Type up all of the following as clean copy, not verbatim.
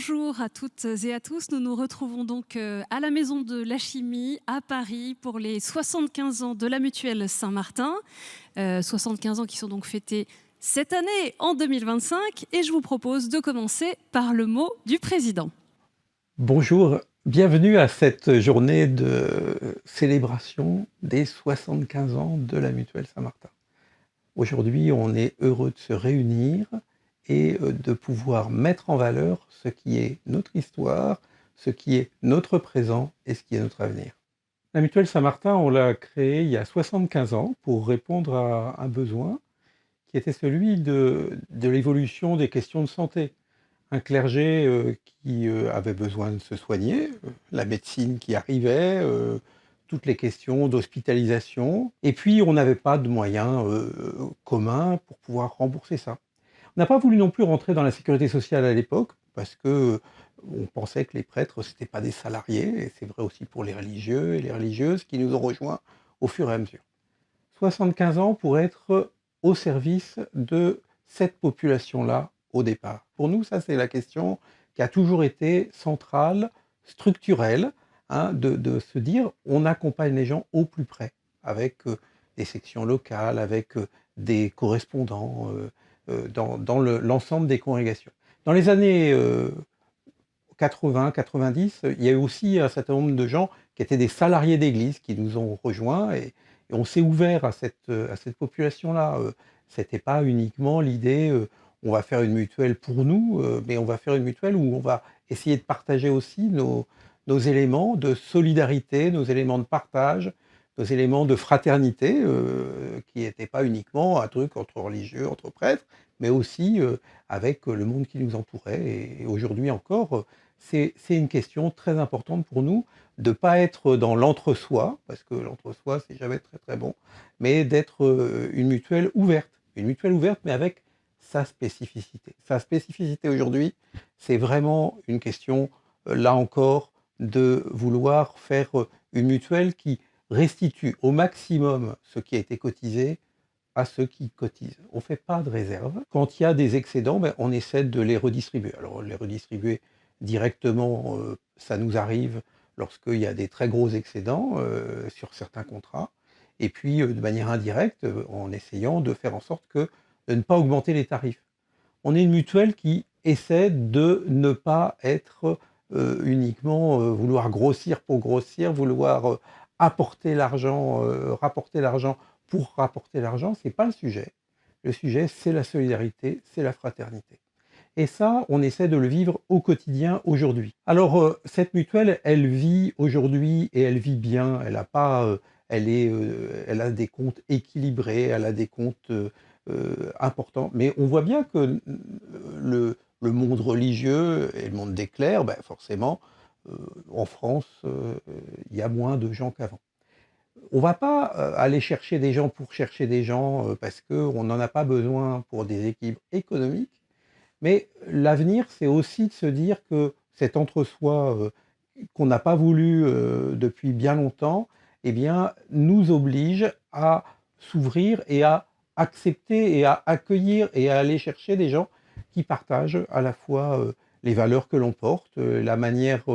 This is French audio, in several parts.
Bonjour à toutes et à tous. Nous nous retrouvons donc à la Maison de la Chimie à Paris pour les 75 ans de la Mutuelle Saint-Martin. 75 ans qui sont donc fêtés cette année en 2025. Et je vous propose de commencer par le mot du président. Bonjour, bienvenue à cette journée de célébration des 75 ans de la Mutuelle Saint-Martin. Aujourd'hui, on est heureux de se réunir et de pouvoir mettre en valeur ce qui est notre histoire, ce qui est notre présent et ce qui est notre avenir. La Mutuelle Saint-Martin, on l'a créée il y a 75 ans pour répondre à un besoin qui était celui de l'évolution des questions de santé. Un clergé qui avait besoin de se soigner, la médecine qui arrivait, toutes les questions d'hospitalisation. Et puis, on n'avait pas de moyens communs pour pouvoir rembourser ça. On n'a pas voulu non plus rentrer dans la sécurité sociale à l'époque, parce que on pensait que les prêtres, c'était pas des salariés, et c'est vrai aussi pour les religieux et les religieuses qui nous ont rejoints au fur et à mesure. 75 ans pour être au service de cette population-là au départ. Pour nous, ça c'est la question qui a toujours été centrale, structurelle, hein, de se dire on accompagne les gens au plus près, avec des sections locales, avec des correspondants dans l'ensemble des congrégations. Dans les années 80, 90, il y a eu aussi un certain nombre de gens qui étaient des salariés d'église qui nous ont rejoints et on s'est ouvert à cette population-là. C'était pas uniquement l'idée, on va faire une mutuelle pour nous, mais on va faire une mutuelle où on va essayer de partager aussi nos éléments de solidarité, nos éléments de partage, nos éléments de fraternité, qui n'étaient pas uniquement un truc entre religieux, entre prêtres, mais aussi avec le monde qui nous entourait. Et aujourd'hui encore, c'est une question très importante pour nous de ne pas être dans l'entre-soi, parce que l'entre-soi, c'est jamais très très bon, mais d'être une mutuelle ouverte, mais avec sa spécificité. Sa spécificité aujourd'hui, c'est vraiment une question, là encore, de vouloir faire une mutuelle qui restitue au maximum ce qui a été cotisé à ceux qui cotisent. On ne fait pas de réserve. Quand il y a des excédents, ben, on essaie de les redistribuer. Alors les redistribuer directement, ça nous arrive lorsqu'il y a des très gros excédents sur certains contrats. Et puis de manière indirecte, en essayant de faire en sorte de ne pas augmenter les tarifs. On est une mutuelle qui essaie de ne pas être uniquement vouloir grossir pour grossir, vouloir apporter l'argent, rapporter l'argent pour rapporter l'argent, ce n'est pas le sujet. Le sujet, c'est la solidarité, c'est la fraternité. Et ça, on essaie de le vivre au quotidien aujourd'hui. Alors, cette mutuelle, elle vit aujourd'hui et elle vit bien. Elle a pas, elle a des comptes équilibrés, elle a des comptes importants. Mais on voit bien que le monde religieux et le monde des clercs, ben forcément, en France, il y a moins de gens qu'avant. On ne va pas aller chercher des gens pour chercher des gens parce qu'on n'en a pas besoin pour des équilibres économiques. Mais l'avenir, c'est aussi de se dire que cet entre-soi qu'on n'a pas voulu depuis bien longtemps, eh bien, nous oblige à s'ouvrir et à accepter et à accueillir et à aller chercher des gens qui partagent à la fois les valeurs que l'on porte, la manière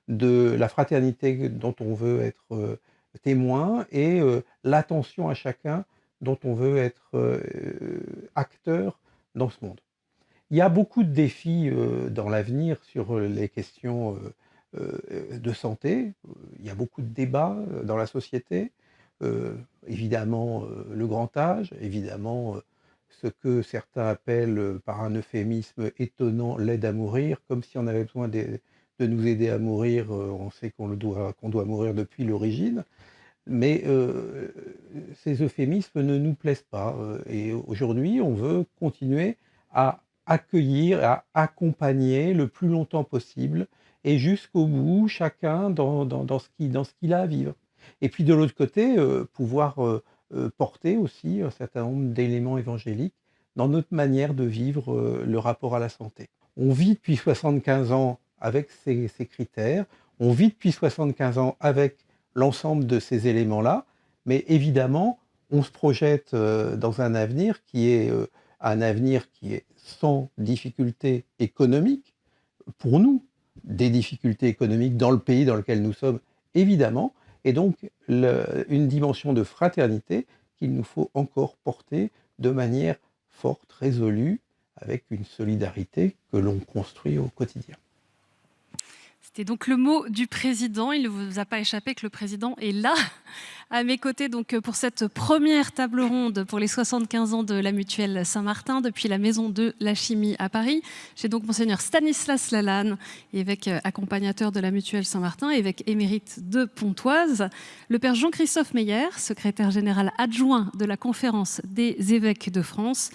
de la fraternité dont on veut être témoin et l'attention à chacun dont on veut être acteur dans ce monde. Il y a beaucoup de défis dans l'avenir sur les questions de santé. Il y a beaucoup de débats dans la société. Évidemment, le grand âge, évidemment, ce que certains appellent par un euphémisme étonnant l'aide à mourir, comme si on avait besoin de nous aider à mourir, on sait qu'on doit mourir depuis l'origine. Mais ces euphémismes ne nous plaisent pas. Et aujourd'hui, on veut continuer à accueillir, à accompagner le plus longtemps possible et jusqu'au bout, chacun dans ce qu'il a à vivre. Et puis de l'autre côté, pouvoir porter aussi un certain nombre d'éléments évangéliques dans notre manière de vivre le rapport à la santé. On vit depuis 75 ans avec ces critères, on vit depuis 75 ans avec l'ensemble de ces éléments-là, mais évidemment, on se projette dans un avenir qui est sans difficulté économique, pour nous, des difficultés économiques dans le pays dans lequel nous sommes, évidemment, et donc une dimension de fraternité qu'il nous faut encore porter de manière forte, résolue, avec une solidarité que l'on construit au quotidien. C'était donc le mot du président. Il ne vous a pas échappé que le président est là, à mes côtés, donc, pour cette première table ronde pour les 75 ans de la Mutuelle Saint-Martin, depuis la Maison de la Chimie à Paris. J'ai donc Monseigneur Stanislas Lalanne, évêque accompagnateur de la Mutuelle Saint-Martin, évêque émérite de Pontoise, le Père Jean-Christophe Meyer, secrétaire général adjoint de la Conférence des évêques de France,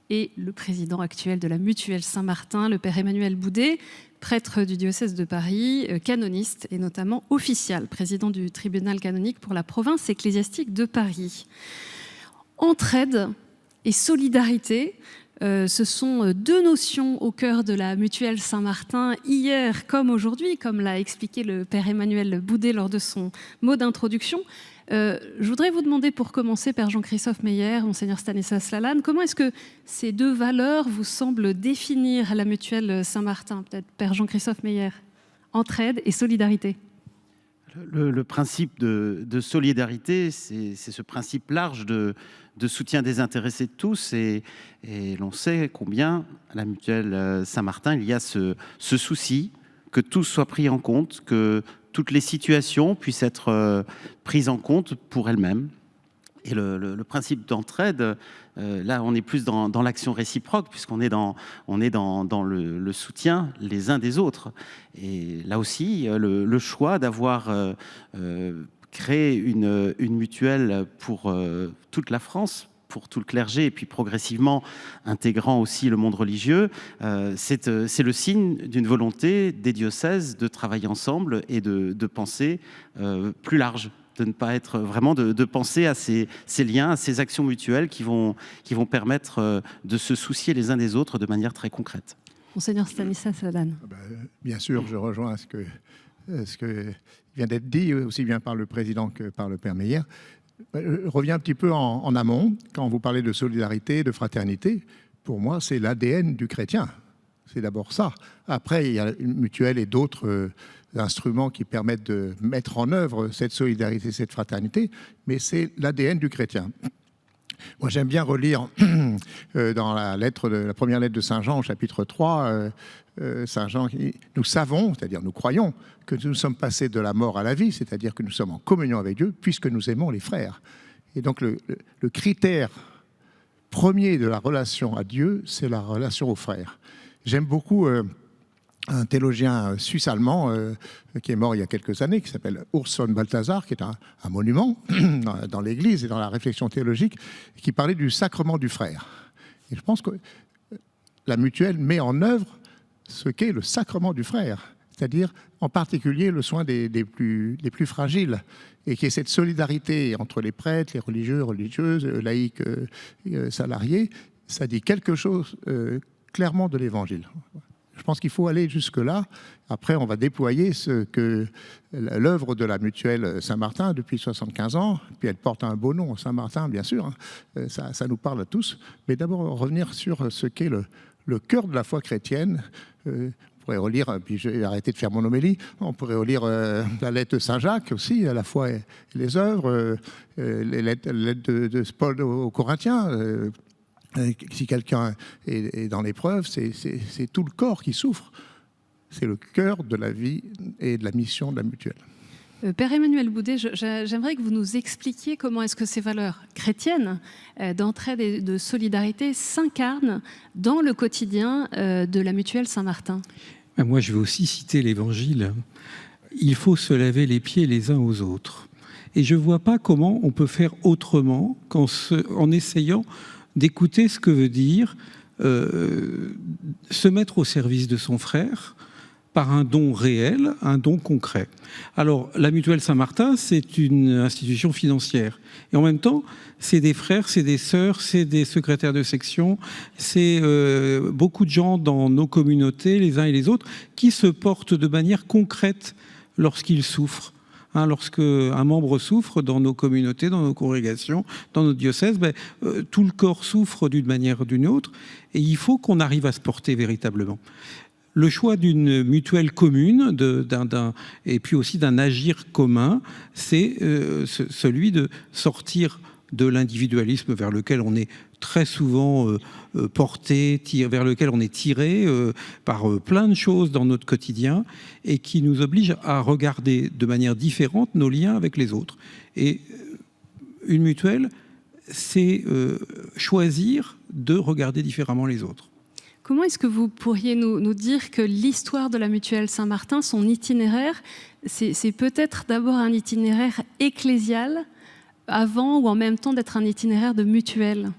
et le président actuel de la Mutuelle Saint-Martin, le Père Emmanuel Boudet, prêtre du diocèse de Paris, canoniste et notamment official, président du tribunal canonique pour la province ecclésiastique de Paris. Entraide et solidarité, ce sont deux notions au cœur de la Mutuelle Saint-Martin, hier comme aujourd'hui, comme l'a expliqué le Père Emmanuel Boudet lors de son mot d'introduction. Je voudrais vous demander pour commencer, Père Jean-Christophe Meyer, Monseigneur Stanislas Lalanne, comment est-ce que ces deux valeurs vous semblent définir la Mutuelle Saint-Martin? Peut-être Père Jean-Christophe Meyer, entraide et solidarité. Le principe de solidarité, c'est ce principe large de soutien désintéressé de tous, et l'on sait combien à la Mutuelle Saint-Martin il y a ce souci que tous soient pris en compte, que toutes les situations puissent être prises en compte pour elles-mêmes. Et le principe d'entraide, là on est plus dans l'action réciproque, puisqu'on est dans le soutien les uns des autres. Et là aussi, le choix d'avoir créé une mutuelle pour toute la France, pour tout le clergé, et puis progressivement intégrant aussi le monde religieux, c'est le signe d'une volonté des diocèses de travailler ensemble et de penser plus large, de ne pas être vraiment de penser à ces liens, à ces actions mutuelles qui vont permettre de se soucier les uns des autres de manière très concrète. Monseigneur Stanislas Lalanne. Bien sûr, je rejoins ce que vient d'être dit, aussi bien par le président que par le Père Meyer. Je reviens un petit peu en amont, quand vous parlez de solidarité, de fraternité. Pour moi, c'est l'ADN du chrétien. C'est d'abord ça. Après, il y a une mutuelle et d'autres instruments qui permettent de mettre en œuvre cette solidarité, cette fraternité, mais c'est l'ADN du chrétien. Moi, j'aime bien relire dans la première lettre de Saint Jean, au chapitre 3, Saint Jean, nous savons, c'est-à-dire nous croyons, que nous sommes passés de la mort à la vie, c'est-à-dire que nous sommes en communion avec Dieu, puisque nous aimons les frères. Et donc le critère premier de la relation à Dieu, c'est la relation aux frères. J'aime beaucoup un théologien suisse-allemand qui est mort il y a quelques années, qui s'appelle Urs von Balthasar, qui est un monument dans l'Église et dans la réflexion théologique, qui parlait du sacrement du frère. Et je pense que la mutuelle met en œuvre ce qu'est le sacrement du frère, c'est-à-dire en particulier le soin des plus fragiles, et qui est cette solidarité entre les prêtres, les religieux, religieuses, laïcs, salariés. Ça dit quelque chose clairement de l'Évangile. Je pense qu'il faut aller jusque-là. Après, on va déployer l'œuvre de la Mutuelle Saint-Martin depuis 75 ans. Puis elle porte un beau nom, Saint-Martin, bien sûr. Ça nous parle à tous. Mais d'abord, revenir sur ce qu'est le cœur de la foi chrétienne. On pourrait relire, puis j'ai arrêté de faire mon homélie, on pourrait relire la lettre de Saint-Jacques aussi, à la foi et les œuvres, les lettres de Paul aux Corinthiens. Si quelqu'un est dans l'épreuve, c'est tout le corps qui souffre. C'est le cœur de la vie et de la mission de la mutuelle. Père Emmanuel Boudet, j'aimerais que vous nous expliquiez comment est-ce que ces valeurs chrétiennes d'entraide et de solidarité s'incarnent dans le quotidien de la Mutuelle Saint-Martin. Moi, je vais aussi citer l'Évangile. Il faut se laver les pieds les uns aux autres. Et je ne vois pas comment on peut faire autrement qu'en essayant d'écouter ce que veut dire se mettre au service de son frère par un don réel, un don concret. Alors, la Mutuelle Saint-Martin, c'est une institution financière. Et en même temps, c'est des frères, c'est des sœurs, c'est des secrétaires de section, c'est beaucoup de gens dans nos communautés, les uns et les autres, qui se portent de manière concrète lorsqu'ils souffrent. Lorsque un membre souffre dans nos communautés, dans nos congrégations, dans nos diocèses, tout le corps souffre d'une manière ou d'une autre, et il faut qu'on arrive à se porter véritablement. le choix d'une mutuelle commune et puis aussi d'un agir commun, c'est celui de sortir de l'individualisme vers lequel on est très souvent porté, vers lequel on est tiré par plein de choses dans notre quotidien et qui nous oblige à regarder de manière différente nos liens avec les autres. Et une mutuelle, c'est choisir de regarder différemment les autres. Comment est-ce que vous pourriez nous dire que l'histoire de la Mutuelle Saint-Martin, son itinéraire, c'est peut-être d'abord un itinéraire ecclésial avant ou en même temps d'être un itinéraire de mutuelle,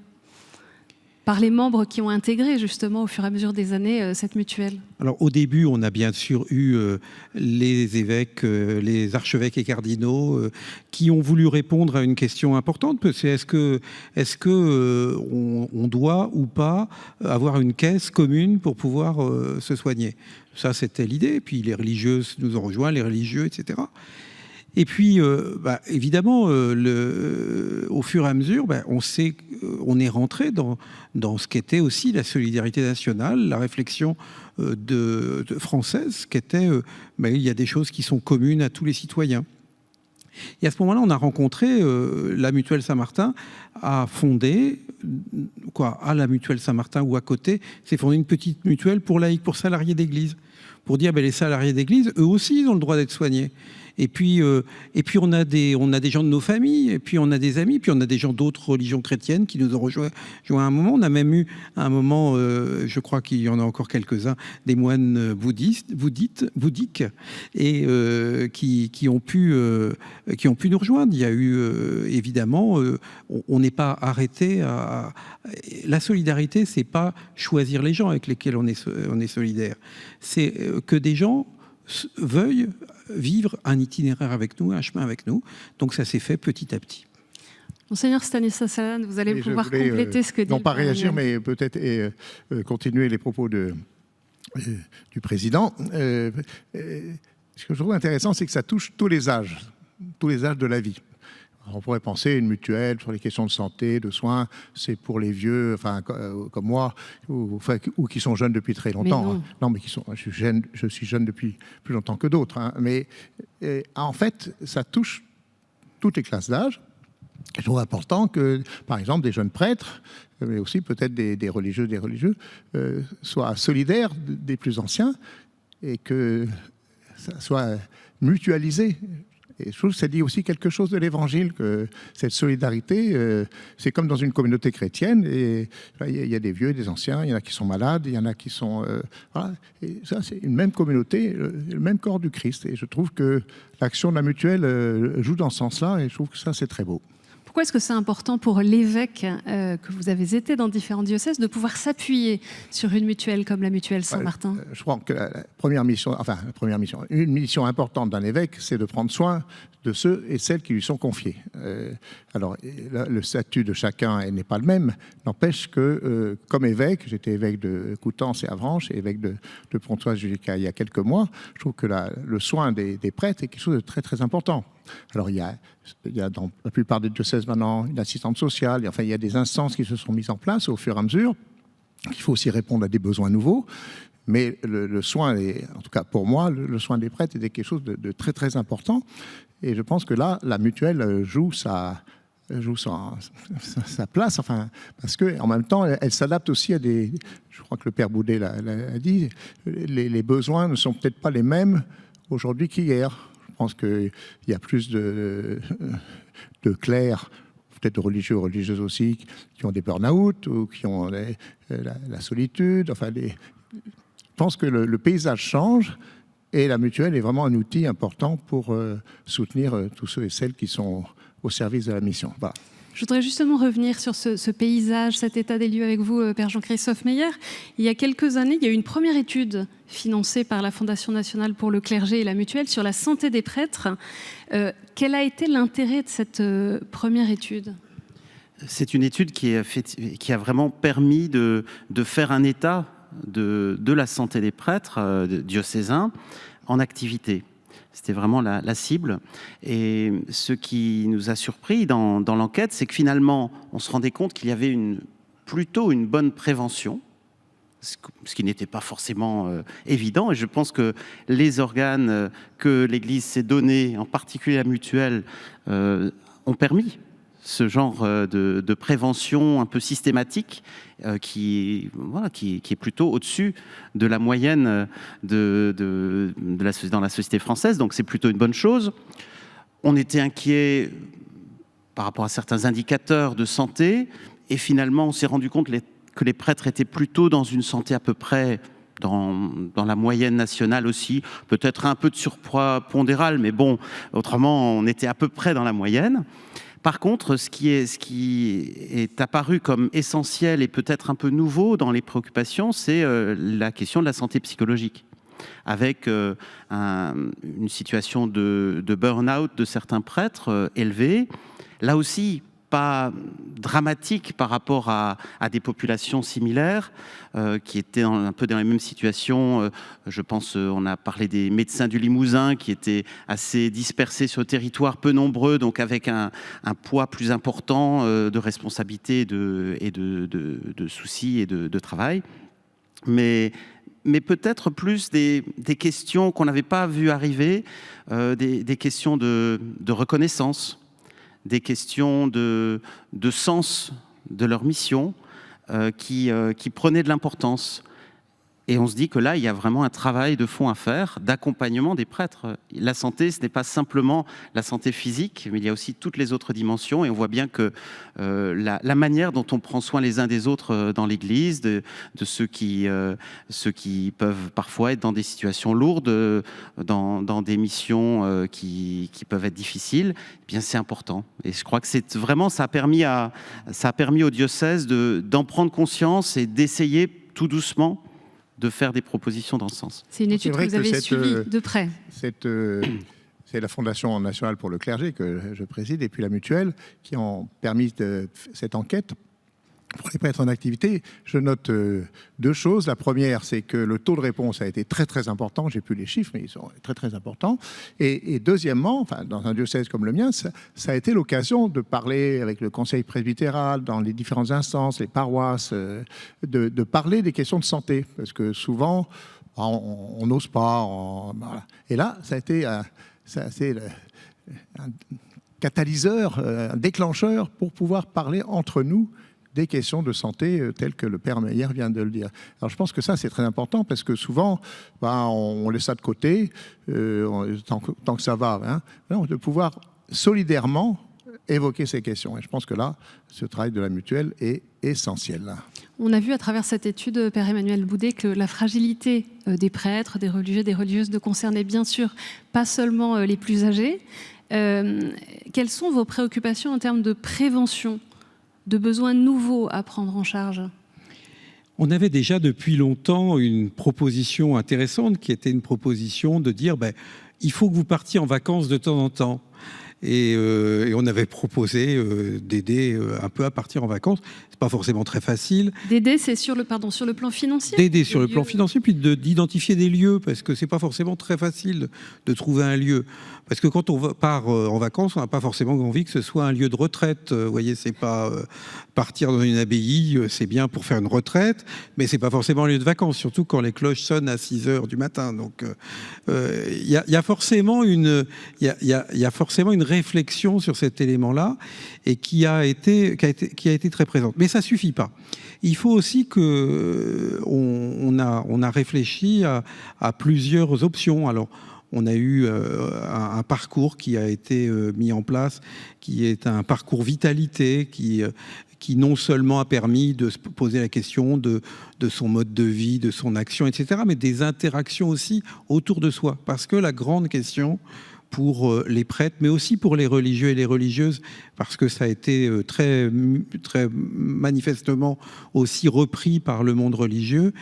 par les membres qui ont intégré justement au fur et à mesure des années cette mutuelle? Alors au début, on a bien sûr eu les évêques, les archevêques et cardinaux qui ont voulu répondre à une question importante, c'est est-ce que on doit ou pas avoir une caisse commune pour pouvoir se soigner. Ça, c'était l'idée. Puis les religieuses nous ont rejoints, les religieux, etc. Et puis, évidemment, au fur et à mesure, on est rentré dans ce qu'était aussi la solidarité nationale, la réflexion française, qui était, il y a des choses qui sont communes à tous les citoyens. Et à ce moment-là, on a rencontré la Mutuelle Saint-Martin a fondé, à la Mutuelle Saint-Martin ou à côté, s'est fondé une petite mutuelle pour laïcs, pour salariés d'église, pour dire les salariés d'église, eux aussi, ils ont le droit d'être soignés. Et puis on a des gens de nos familles, et puis on a des amis, puis on a des gens d'autres religions chrétiennes qui nous ont rejoints à un moment. On a même eu à un moment, je crois qu'il y en a encore quelques-uns, des moines bouddhiques, et qui ont pu nous rejoindre. Il y a eu évidemment, on n'est pas arrêté à... La solidarité, c'est pas choisir les gens avec lesquels on est solidaire. C'est que des gens veuillent vivre un itinéraire avec nous, un chemin avec nous. Donc ça s'est fait petit à petit. Monseigneur Stanislas Lalanne, vous allez pouvoir compléter ce que dit... Non pas réagir, mais peut-être continuer les propos du président. Ce que je trouve intéressant, c'est que ça touche tous les âges de la vie. On pourrait penser une mutuelle sur les questions de santé, de soins, c'est pour les vieux, comme moi, ou qui sont jeunes depuis très longtemps. Mais non. Mais je suis jeune depuis plus longtemps que d'autres. Mais en fait, ça touche toutes les classes d'âge. Je trouve important que, par exemple, des jeunes prêtres, mais aussi peut-être des religieux, soient solidaires des plus anciens et que ça soit mutualisé. Et je trouve que ça dit aussi quelque chose de l'Évangile, que cette solidarité, c'est comme dans une communauté chrétienne, et il y a des vieux, des anciens, il y en a qui sont malades, il y en a qui sont... voilà. Et ça, c'est une même communauté, le même corps du Christ. Et je trouve que l'action de la mutuelle joue dans ce sens-là, et je trouve que ça, c'est très beau. Pourquoi est-ce que c'est important pour l'évêque que vous avez été dans différents diocèses de pouvoir s'appuyer sur une mutuelle comme la Mutuelle Saint-Martin? Je crois que une mission importante d'un évêque, c'est de prendre soin de ceux et celles qui lui sont confiés. Alors, le statut de chacun n'est pas le même, n'empêche que, comme évêque, j'étais évêque de Coutances et Avranches, et évêque de Pontoise jusqu'à il y a quelques mois, je trouve que le soin des prêtres est quelque chose de très très important. Alors, il y a dans la plupart des diocèses maintenant une assistante sociale, il y a des instances qui se sont mises en place au fur et à mesure. Il faut aussi répondre à des besoins nouveaux. Mais le soin, en tout cas pour moi, le soin des prêtres était quelque chose de très très important. Et je pense que là, la mutuelle joue sa place, parce qu'en même temps, elle s'adapte aussi à des... Je crois que le Père Boudet l'a dit, les besoins ne sont peut-être pas les mêmes aujourd'hui qu'hier. Je pense qu'il y a plus de clercs, peut-être de religieux, religieuses aussi, qui ont des burn-out ou qui ont la solitude. Je pense que le paysage change et la mutuelle est vraiment un outil important pour soutenir tous ceux et celles qui sont au service de la mission. Voilà. Je voudrais justement revenir sur ce paysage, cet état des lieux avec vous, Père Jean-Christophe Meyer. Il y a quelques années, il y a eu une première étude financée par la Fondation nationale pour le clergé et la mutuelle sur la santé des prêtres. Quel a été l'intérêt de cette première étude ? C'est une étude qui a vraiment permis de faire un état de la santé des prêtres diocésains en activité. C'était vraiment la cible. Et ce qui nous a surpris dans l'enquête, c'est que finalement, on se rendait compte qu'il y avait plutôt une bonne prévention. ce qui n'était pas forcément évident. Et je pense que les organes que l'Église s'est donnés, en particulier la mutuelle, ont permis ce genre de prévention un peu systématique qui est plutôt au-dessus de la moyenne dans la société française. Donc c'est plutôt une bonne chose. On était inquiet par rapport à certains indicateurs de santé et finalement on s'est rendu compte que les prêtres étaient plutôt dans une santé à peu près dans la moyenne nationale aussi, peut-être un peu de surpoids pondéral, mais bon, autrement on était à peu près dans la moyenne. Par contre, ce qui est apparu comme essentiel et peut-être un peu nouveau dans les préoccupations, c'est la question de la santé psychologique, avec une situation de burn-out de certains prêtres élevée. Là aussi, pas dramatique par rapport à des populations similaires qui étaient un peu dans les mêmes situations. Je pense, on a parlé des médecins du Limousin qui étaient assez dispersés sur le territoire, peu nombreux, donc avec un poids plus important de responsabilité et de soucis et de travail. Mais peut-être plus des questions qu'on n'avait pas vues arriver, des questions de reconnaissance, des questions de sens de leur mission qui prenaient de l'importance. Et on se dit que là, il y a vraiment un travail de fond à faire, d'accompagnement des prêtres. La santé, ce n'est pas simplement la santé physique, mais il y a aussi toutes les autres dimensions. Et on voit bien que la manière dont on prend soin les uns des autres dans l'Église, de ceux qui peuvent parfois être dans des situations lourdes, dans des missions qui peuvent être difficiles, eh bien c'est important. Et je crois que c'est vraiment, ça a permis au diocèse d'en prendre conscience et d'essayer tout doucement de faire des propositions dans ce sens. C'est une étude que vous avez suivie de près. C'est la Fondation nationale pour le clergé que je préside et puis la mutuelle qui ont permis cette enquête pour les prêtres en activité. Je note deux choses. La première, c'est que le taux de réponse a été très très important. J'ai plus les chiffres, mais ils sont très très importants. Et deuxièmement, enfin, dans un diocèse comme le mien, ça a été l'occasion de parler avec le conseil presbytéral, dans les différentes instances, les paroisses, de parler des questions de santé. Parce que souvent, on n'ose pas. Voilà. Et là, ça a été un catalyseur, un déclencheur pour pouvoir parler entre nous des questions de santé telles que le père Meyer vient de le dire. Alors je pense que ça c'est très important parce que souvent on laisse ça de côté tant que ça va, hein, de pouvoir solidairement évoquer ces questions. Et je pense que là, ce travail de la mutuelle est essentiel. On a vu à travers cette étude, Père Emmanuel Boudet, que la fragilité des prêtres, des religieux, des religieuses ne concernait bien sûr pas seulement les plus âgés. Quelles sont vos préoccupations en termes de prévention, de besoins nouveaux à prendre en charge? On avait déjà depuis longtemps une proposition intéressante qui était une proposition de dire il faut que vous partiez en vacances de temps en temps. Et on avait proposé d'aider un peu à partir en vacances. C'est pas forcément très facile. D'aider, c'est sur le plan financier. D'aider sur le plan financier, puis d'identifier des lieux, parce que c'est pas forcément très facile de trouver un lieu. Parce que quand on part en vacances, on n'a pas forcément envie que ce soit un lieu de retraite. Vous voyez, c'est pas partir dans une abbaye, c'est bien pour faire une retraite, mais c'est pas forcément un lieu de vacances, surtout quand les cloches sonnent à 6h du matin. Donc, il y a forcément une réflexion sur cet élément-là et qui a été très présente. Mais ça suffit pas. Il faut aussi que on a réfléchi à plusieurs options. Alors, on a eu un parcours qui a été mis en place, qui est un parcours vitalité, qui non seulement a permis de se poser la question de son mode de vie, de son action, etc., mais des interactions aussi autour de soi. Parce que la grande question pour les prêtres, mais aussi pour les religieux et les religieuses, parce que ça a été très, très manifestement aussi repris par le monde religieux,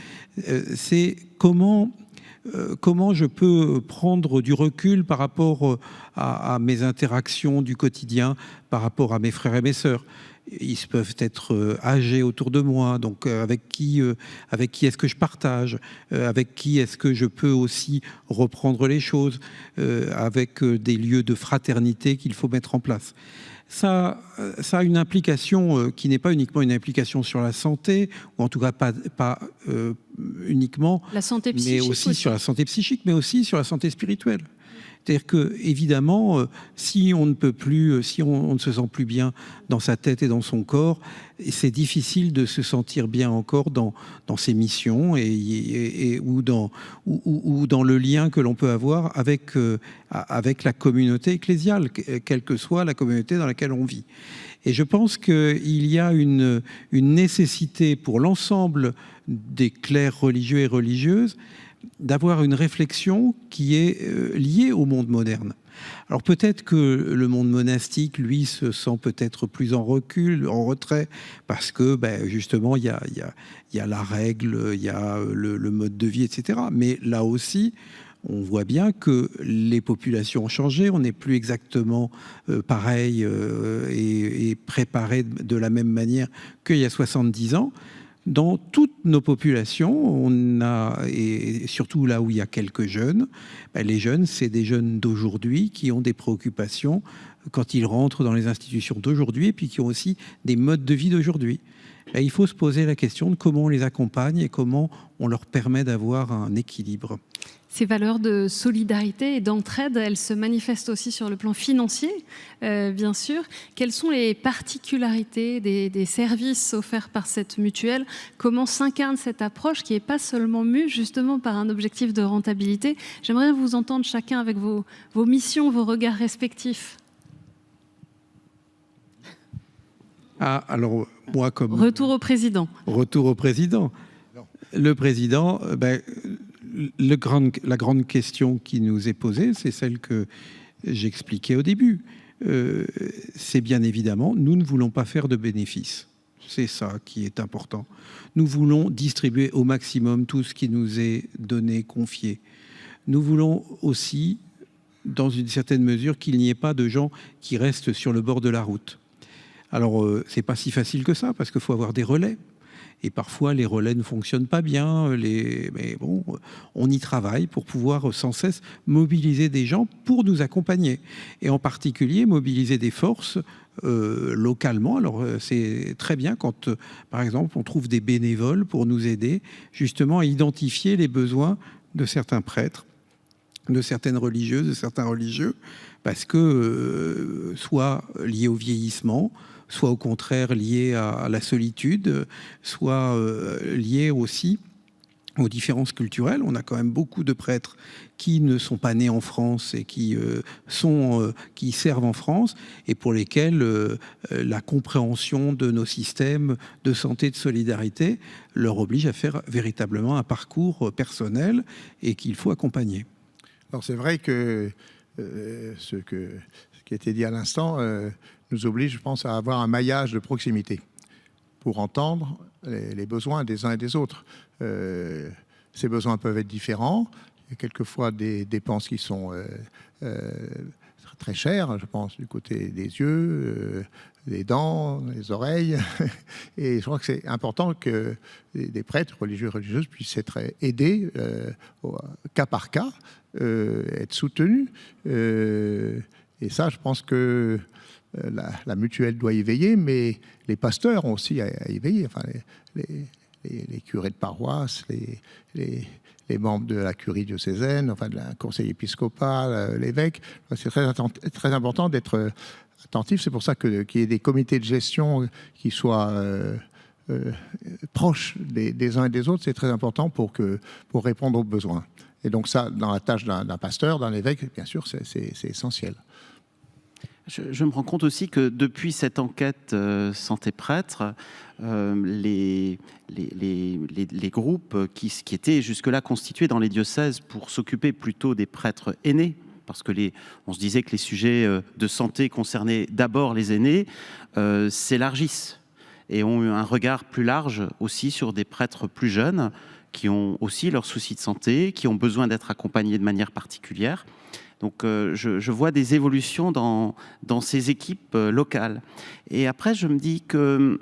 c'est comment je peux prendre du recul par rapport à mes interactions du quotidien, par rapport à mes frères et mes sœurs. ils peuvent être âgés autour de moi, donc avec qui est-ce que je partage, avec qui est-ce que je peux aussi reprendre les choses, avec des lieux de fraternité qu'il faut mettre en place. Ça a une implication qui n'est pas uniquement une implication sur la santé, ou en tout cas pas uniquement, La santé psychique mais aussi sur la santé psychique, mais aussi sur la santé spirituelle. C'est-à-dire que, évidemment, si on ne peut plus, si on ne se sent plus bien dans sa tête et dans son corps, c'est difficile de se sentir bien encore dans ses missions ou dans le lien que l'on peut avoir avec la communauté ecclésiale, quelle que soit la communauté dans laquelle on vit. Et je pense qu'il y a une nécessité pour l'ensemble des clercs religieux et religieuses d'avoir une réflexion qui est liée au monde moderne. Alors peut-être que le monde monastique, lui, se sent peut-être plus en recul, en retrait, parce que justement, il y a la règle, il y a le mode de vie, etc. Mais là aussi, on voit bien que les populations ont changé, on n'est plus exactement pareil et préparé de la même manière qu'il y a 70 ans. Dans toutes nos populations, et surtout là où il y a quelques jeunes, les jeunes, c'est des jeunes d'aujourd'hui qui ont des préoccupations quand ils rentrent dans les institutions d'aujourd'hui et puis qui ont aussi des modes de vie d'aujourd'hui. Il faut se poser la question de comment on les accompagne et comment on leur permet d'avoir un équilibre. Ces valeurs de solidarité et d'entraide, elles se manifestent aussi sur le plan financier, bien sûr. Quelles sont les particularités des services offerts par cette mutuelle? Comment s'incarne cette approche qui n'est pas seulement mue justement par un objectif de rentabilité? J'aimerais vous entendre chacun avec vos missions, vos regards respectifs. Alors, moi, comme... Retour au président. Retour au président. Non. Le président... la grande question qui nous est posée, c'est celle que j'expliquais au début. C'est bien évidemment, nous ne voulons pas faire de bénéfices. C'est ça qui est important. Nous voulons distribuer au maximum tout ce qui nous est donné, confié. Nous voulons aussi, dans une certaine mesure, qu'il n'y ait pas de gens qui restent sur le bord de la route. Alors, c'est pas si facile que ça, parce qu'il faut avoir des relais. Et parfois, les relais ne fonctionnent pas bien. Mais bon, on y travaille pour pouvoir sans cesse mobiliser des gens pour nous accompagner. Et en particulier, mobiliser des forces localement. Alors, c'est très bien quand, par exemple, on trouve des bénévoles pour nous aider justement à identifier les besoins de certains prêtres, de certaines religieuses, de certains religieux, parce que soit liés au vieillissement, soit au contraire liés à la solitude, soit liés aussi aux différences culturelles. On a quand même beaucoup de prêtres qui ne sont pas nés en France et qui servent en France et pour lesquels la compréhension de nos systèmes de santé, de solidarité leur oblige à faire véritablement un parcours personnel et qu'il faut accompagner. Alors c'est vrai que ce qui a été dit à l'instant nous oblige, je pense, à avoir un maillage de proximité pour entendre les besoins des uns et des autres. Ces besoins peuvent être différents. Il y a quelquefois des dépenses qui sont très chères, je pense, du côté des yeux, des dents, des oreilles. Et je crois que c'est important que des prêtres, religieux et religieuses, puissent être aidés cas par cas, être soutenus. Et ça, je pense que la mutuelle doit y veiller, mais les pasteurs ont aussi à y veiller. Enfin, les curés de paroisse, les membres de la curie diocésaine, enfin de la conseil épiscopal, l'évêque. C'est très important d'être attentif. C'est pour ça qu'il y ait des comités de gestion qui soient proches des uns et des autres. C'est très important pour répondre aux besoins. Et donc ça, dans la tâche d'un pasteur, d'un évêque, bien sûr, c'est essentiel. Je me rends compte aussi que depuis cette enquête santé prêtre, les groupes qui étaient jusque-là constitués dans les diocèses pour s'occuper plutôt des prêtres aînés, parce que on se disait que les sujets de santé concernaient d'abord les aînés, s'élargissent et ont eu un regard plus large aussi sur des prêtres plus jeunes qui ont aussi leurs soucis de santé, qui ont besoin d'être accompagnés de manière particulière. Donc je vois des évolutions dans ces équipes locales. Et après, je me dis que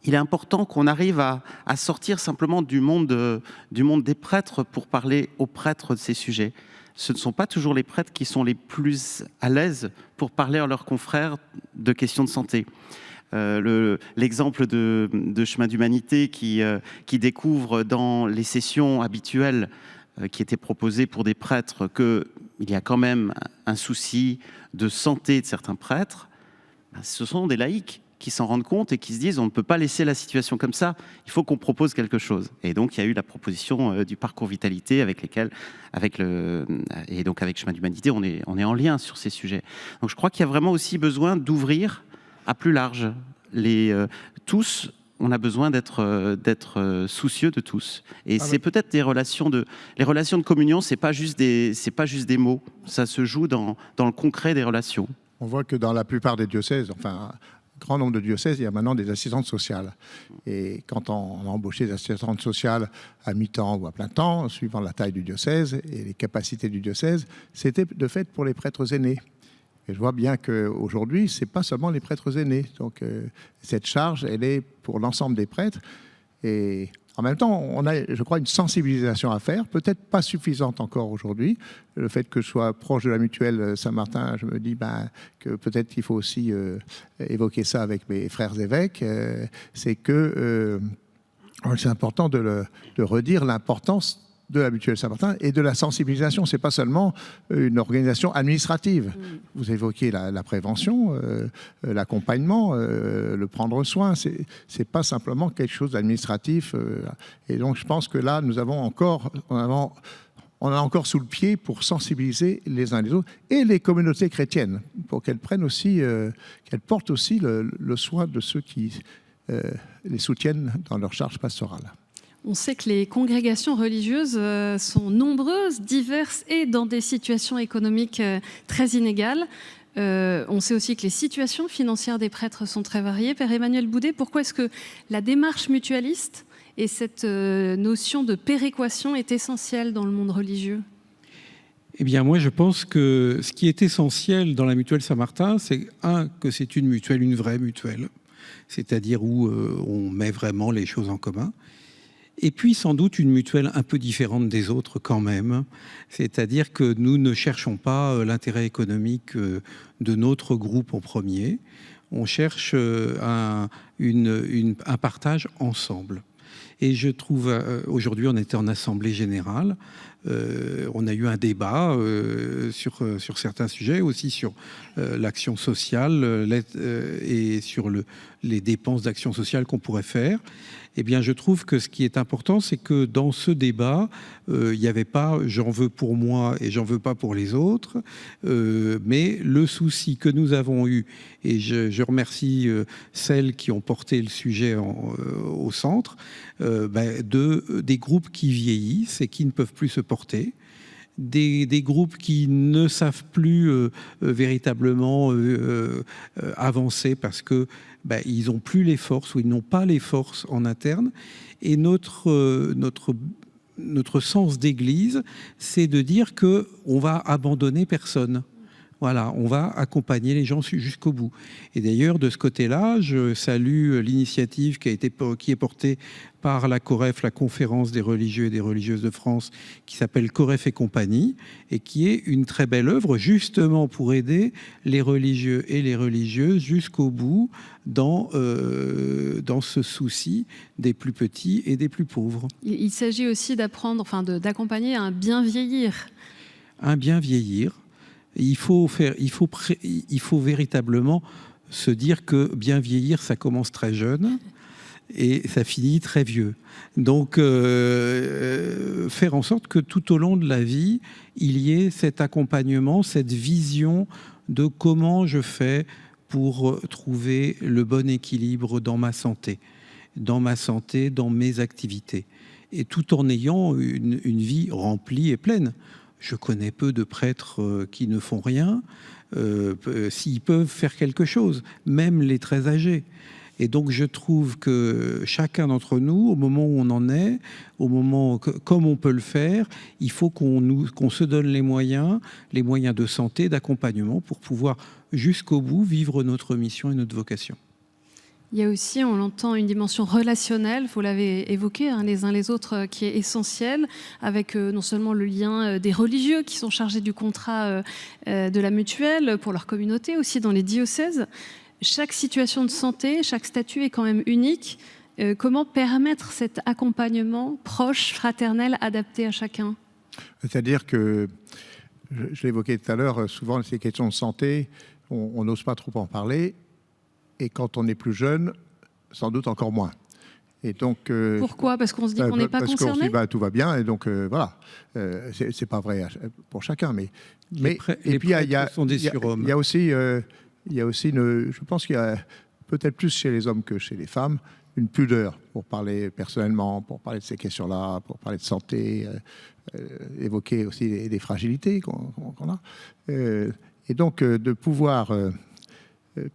il est important qu'on arrive à sortir simplement du monde des prêtres pour parler aux prêtres de ces sujets. Ce ne sont pas toujours les prêtres qui sont les plus à l'aise pour parler à leurs confrères de questions de santé. L'exemple de Chemin d'Humanité qui découvre dans les sessions habituelles qui étaient proposées pour des prêtres qu'il y a quand même un souci de santé de certains prêtres, ce sont des laïcs qui s'en rendent compte et qui se disent on ne peut pas laisser la situation comme ça, il faut qu'on propose quelque chose. Et donc il y a eu la proposition du parcours vitalité et donc avec Chemin d'Humanité, on est en lien sur ces sujets. Donc je crois qu'il y a vraiment aussi besoin d'ouvrir à plus large. Tous, on a besoin d'être soucieux de tous. Et c'est peut-être les relations de communion, c'est pas juste des mots, ça se joue dans le concret des relations. On voit que dans la plupart des diocèses, enfin, grand nombre de diocèses, il y a maintenant des assistantes sociales. Et quand on a embauché des assistantes sociales à mi-temps ou à plein temps, suivant la taille du diocèse et les capacités du diocèse, c'était de fait pour les prêtres aînés. Et je vois bien qu'aujourd'hui, ce n'est pas seulement les prêtres aînés. Donc cette charge, elle est pour l'ensemble des prêtres. Et en même temps, on a, je crois, une sensibilisation à faire, peut-être pas suffisante encore aujourd'hui. Le fait que je sois proche de la mutuelle Saint-Martin, je me dis que peut-être qu'il faut aussi évoquer ça avec mes frères évêques. C'est que c'est important de redire l'importance de la mutuelle Saint-Martin et de la sensibilisation. Ce n'est pas seulement une organisation administrative. Vous évoquez la prévention, l'accompagnement, le prendre soin. Ce n'est pas simplement quelque chose d'administratif. Et donc, je pense que là, on a encore sous le pied pour sensibiliser les uns les autres et les communautés chrétiennes pour qu'elles prennent aussi, qu'elles portent aussi le soin de ceux qui les soutiennent dans leur charge pastorale. On sait que les congrégations religieuses sont nombreuses, diverses et dans des situations économiques très inégales. On sait aussi que les situations financières des prêtres sont très variées. Père Emmanuel Boudet, pourquoi est-ce que la démarche mutualiste et cette notion de péréquation est essentielle dans le monde religieux ? Eh bien, moi, je pense que ce qui est essentiel dans la mutuelle Saint-Martin, c'est que c'est une mutuelle, une vraie mutuelle, c'est-à-dire où on met vraiment les choses en commun. Et puis sans doute une mutuelle un peu différente des autres quand même, c'est-à-dire que nous ne cherchons pas l'intérêt économique de notre groupe en premier, on cherche un partage ensemble. Et je trouve, aujourd'hui on était en assemblée générale, on a eu un débat sur certains sujets, aussi sur l'action sociale et sur les dépenses d'action sociale qu'on pourrait faire. Eh bien, je trouve que ce qui est important, c'est que dans ce débat, il n'y avait pas « j'en veux pour moi et j'en veux pas pour les autres », mais le souci que nous avons eu, et je remercie celles qui ont porté le sujet au centre, des groupes qui vieillissent et qui ne peuvent plus se porter, des groupes qui ne savent plus véritablement avancer parce que ils n'ont plus les forces ou ils n'ont pas les forces en interne. Et notre sens d'église, c'est de dire qu'on va abandonner personne. Voilà, on va accompagner les gens jusqu'au bout. Et d'ailleurs, de ce côté-là, je salue l'initiative qui est portée par la COREF, la Conférence des religieux et des religieuses de France, qui s'appelle COREF et compagnie, et qui est une très belle œuvre, justement pour aider les religieux et les religieuses jusqu'au bout dans ce souci des plus petits et des plus pauvres. Il s'agit aussi d'accompagner un bien vieillir. Un bien vieillir. Il faut véritablement se dire que bien vieillir, ça commence très jeune et ça finit très vieux. Donc, faire en sorte que tout au long de la vie, il y ait cet accompagnement, cette vision de comment je fais pour trouver le bon équilibre dans ma santé, dans mes activités, et tout en ayant une vie remplie et pleine. Je connais peu de prêtres qui ne font rien, s'ils peuvent faire quelque chose, même les très âgés. Et donc je trouve que chacun d'entre nous, au moment où on en est, comme on peut le faire, il faut qu'on se donne les moyens de santé, d'accompagnement pour pouvoir jusqu'au bout vivre notre mission et notre vocation. Il y a aussi, on l'entend, une dimension relationnelle, vous l'avez évoqué, les uns les autres, qui est essentielle, avec non seulement le lien des religieux qui sont chargés du contrat de la mutuelle pour leur communauté, aussi dans les diocèses. Chaque situation de santé, chaque statut est quand même unique. Comment permettre cet accompagnement proche, fraternel, adapté à chacun ? C'est-à-dire que, je l'évoquais tout à l'heure, souvent ces questions de santé, on n'ose pas trop en parler. Et quand on est plus jeune, sans doute encore moins. Et donc, pourquoi ? Parce qu'on se dit qu'on n'est pas concerné ? Parce qu'on se dit tout va bien, et donc voilà. C'est pas vrai pour chacun, mais et puis il y a aussi, je pense qu'il y a peut-être plus chez les hommes que chez les femmes, une pudeur pour parler personnellement, pour parler de ces questions-là, pour parler de santé, évoquer aussi des fragilités qu'on a. Et donc de pouvoir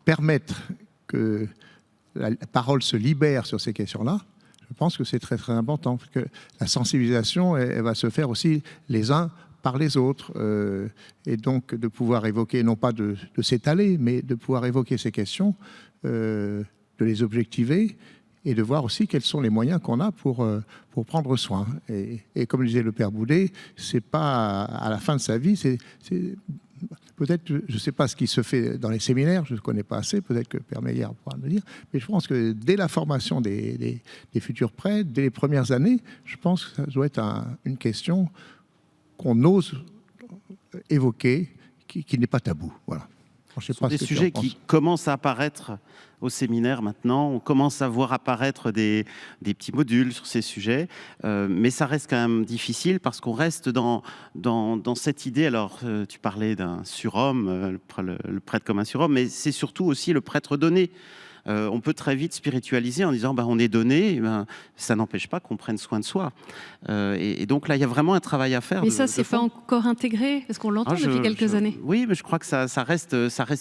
permettre que la parole se libère sur ces questions-là, je pense que c'est très très important, parce que la sensibilisation, elle va se faire aussi les uns par les autres, et donc de pouvoir évoquer, non pas de s'étaler, mais de pouvoir évoquer ces questions, de les objectiver, et de voir aussi quels sont les moyens qu'on a pour prendre soin. Et comme le disait le Père Boudet, c'est pas à la fin de sa vie, c'est peut-être, je ne sais pas ce qui se fait dans les séminaires, je ne connais pas assez, peut-être que Père Meyer pourra me dire, mais je pense que dès la formation des futurs prêtres, dès les premières années, je pense que ça doit être une question qu'on ose évoquer, qui n'est pas tabou. Voilà. Ce sont des sujets qui commencent à apparaître au séminaire maintenant. On commence à voir apparaître des petits modules sur ces sujets, mais ça reste quand même difficile parce qu'on reste dans cette idée. Alors, tu parlais d'un surhomme, le prêtre comme un surhomme, mais c'est surtout aussi le prêtre donné. On peut très vite spiritualiser en disant on est donné, ça n'empêche pas qu'on prenne soin de soi. Et donc là, il y a vraiment un travail à faire. Mais ça, c'est pas encore intégré, parce qu'on l'entend depuis quelques années. Oui, mais je crois que ça reste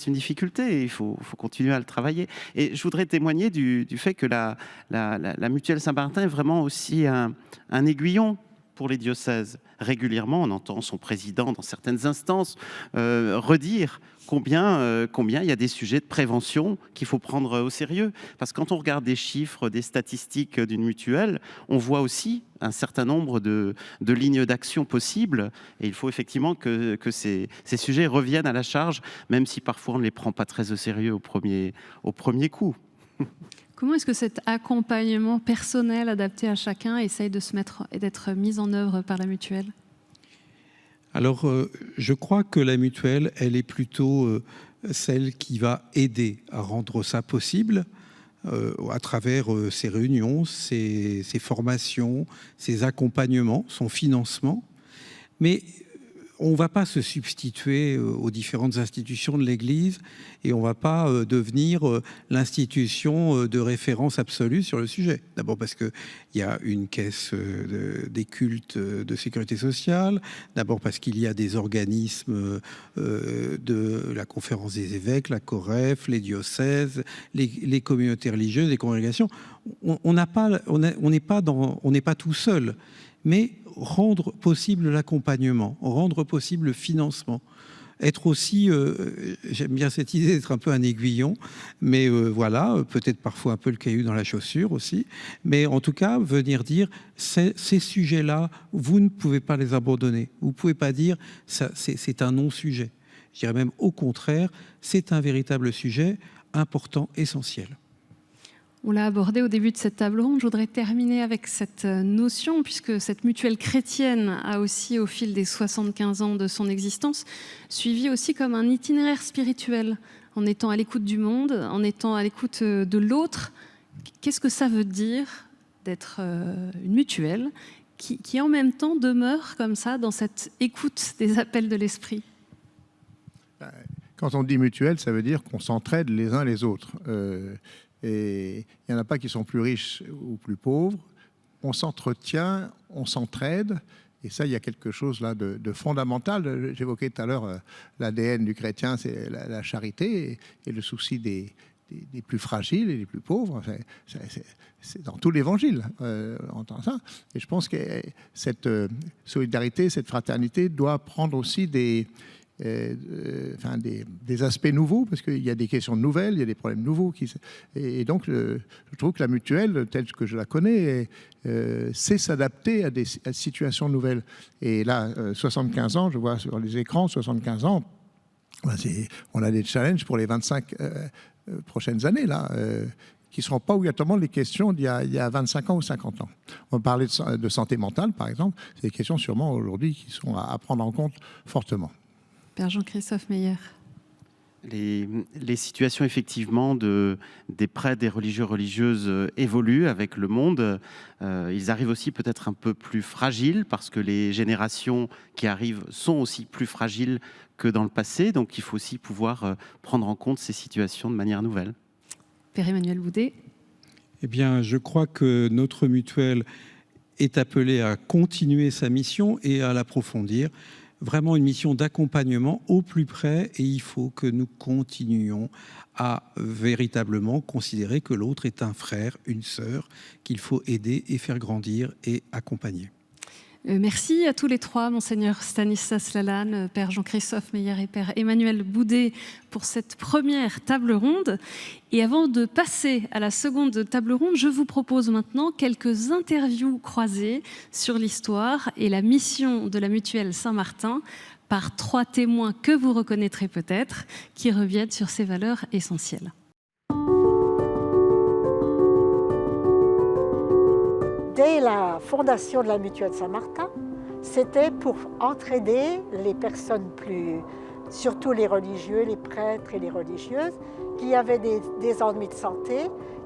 une difficulté et il faut continuer à le travailler. Et je voudrais témoigner du fait que la Mutuelle Saint-Martin est vraiment aussi un aiguillon pour les diocèses. Régulièrement, on entend son président dans certaines instances redire combien il y a des sujets de prévention qu'il faut prendre au sérieux. Parce que quand on regarde des chiffres, des statistiques d'une mutuelle, on voit aussi un certain nombre de lignes d'action possibles. Et il faut effectivement que ces sujets reviennent à la charge, même si parfois on ne les prend pas très au sérieux au premier coup. Comment est-ce que cet accompagnement personnel adapté à chacun essaye de se mettre et d'être mis en œuvre par la mutuelle ? Alors, je crois que la mutuelle, elle est plutôt celle qui va aider à rendre ça possible à travers ses réunions, ses formations, ses accompagnements, son financement. Mais on ne va pas se substituer aux différentes institutions de l'Église et on ne va pas devenir l'institution de référence absolue sur le sujet. D'abord parce qu'il y a une caisse des cultes de sécurité sociale, d'abord parce qu'il y a des organismes de la conférence des évêques, la COREF, les diocèses, les communautés religieuses, les congrégations. On n'est pas tout seul, mais rendre possible l'accompagnement, rendre possible le financement, être aussi, j'aime bien cette idée d'être un peu un aiguillon, mais voilà, peut-être parfois un peu le caillou dans la chaussure aussi, mais en tout cas, venir dire, ces sujets-là, vous ne pouvez pas les abandonner, vous ne pouvez pas dire, c'est un non-sujet. Je dirais même au contraire, c'est un véritable sujet important, essentiel. On l'a abordé au début de cette table ronde. Je voudrais terminer avec cette notion, puisque cette mutuelle chrétienne a aussi, au fil des 75 ans de son existence, suivi aussi comme un itinéraire spirituel, en étant à l'écoute du monde, en étant à l'écoute de l'autre. Qu'est-ce que ça veut dire d'être une mutuelle qui en même temps demeure comme ça dans cette écoute des appels de l'esprit ? Quand on dit mutuelle, ça veut dire qu'on s'entraide les uns les autres. Et il n'y en a pas qui sont plus riches ou plus pauvres. On s'entretient, on s'entraide. Et ça, il y a quelque chose là de fondamental. J'évoquais tout à l'heure l'ADN du chrétien, c'est la charité et le souci des des plus fragiles et des plus pauvres. C'est dans tout l'évangile, on entend ça. Et je pense que cette solidarité, cette fraternité doit prendre aussi des aspects nouveaux, parce qu'il y a des questions nouvelles, il y a des problèmes nouveaux. Et donc, je trouve que la mutuelle, telle que je la connais, sait s'adapter à des situations nouvelles. Et là, 75 ans, je vois sur les écrans, 75 ans, on a des challenges pour les 25 prochaines années, là, qui ne seront pas obligatoirement les questions d'il y a 25 ans ou 50 ans. On parlait de santé mentale, par exemple. C'est des questions sûrement aujourd'hui qui sont à prendre en compte fortement. Père Jean-Christophe Meyer. Les situations effectivement des prêtres, des religieux, religieuses évoluent avec le monde. Ils arrivent aussi peut-être un peu plus fragiles parce que les générations qui arrivent sont aussi plus fragiles que dans le passé. Donc il faut aussi pouvoir prendre en compte ces situations de manière nouvelle. Père Emmanuel Boudet. Eh bien, je crois que notre mutuelle est appelée à continuer sa mission et à l'approfondir. Vraiment une mission d'accompagnement au plus près, et il faut que nous continuions à véritablement considérer que l'autre est un frère, une sœur, qu'il faut aider et faire grandir et accompagner. Merci à tous les trois, Monseigneur Stanislas Lalanne, Père Jean-Christophe Meyer et Père Emmanuel Boudet, pour cette première table ronde. Et avant de passer à la seconde table ronde, je vous propose maintenant quelques interviews croisées sur l'histoire et la mission de la Mutuelle Saint-Martin par 3 témoins que vous reconnaîtrez peut-être, qui reviennent sur ces valeurs essentielles. Dès la fondation de la Mutuelle Saint-Martin, c'était pour entraider les personnes surtout les religieux, les prêtres et les religieuses, qui avaient des ennuis de santé,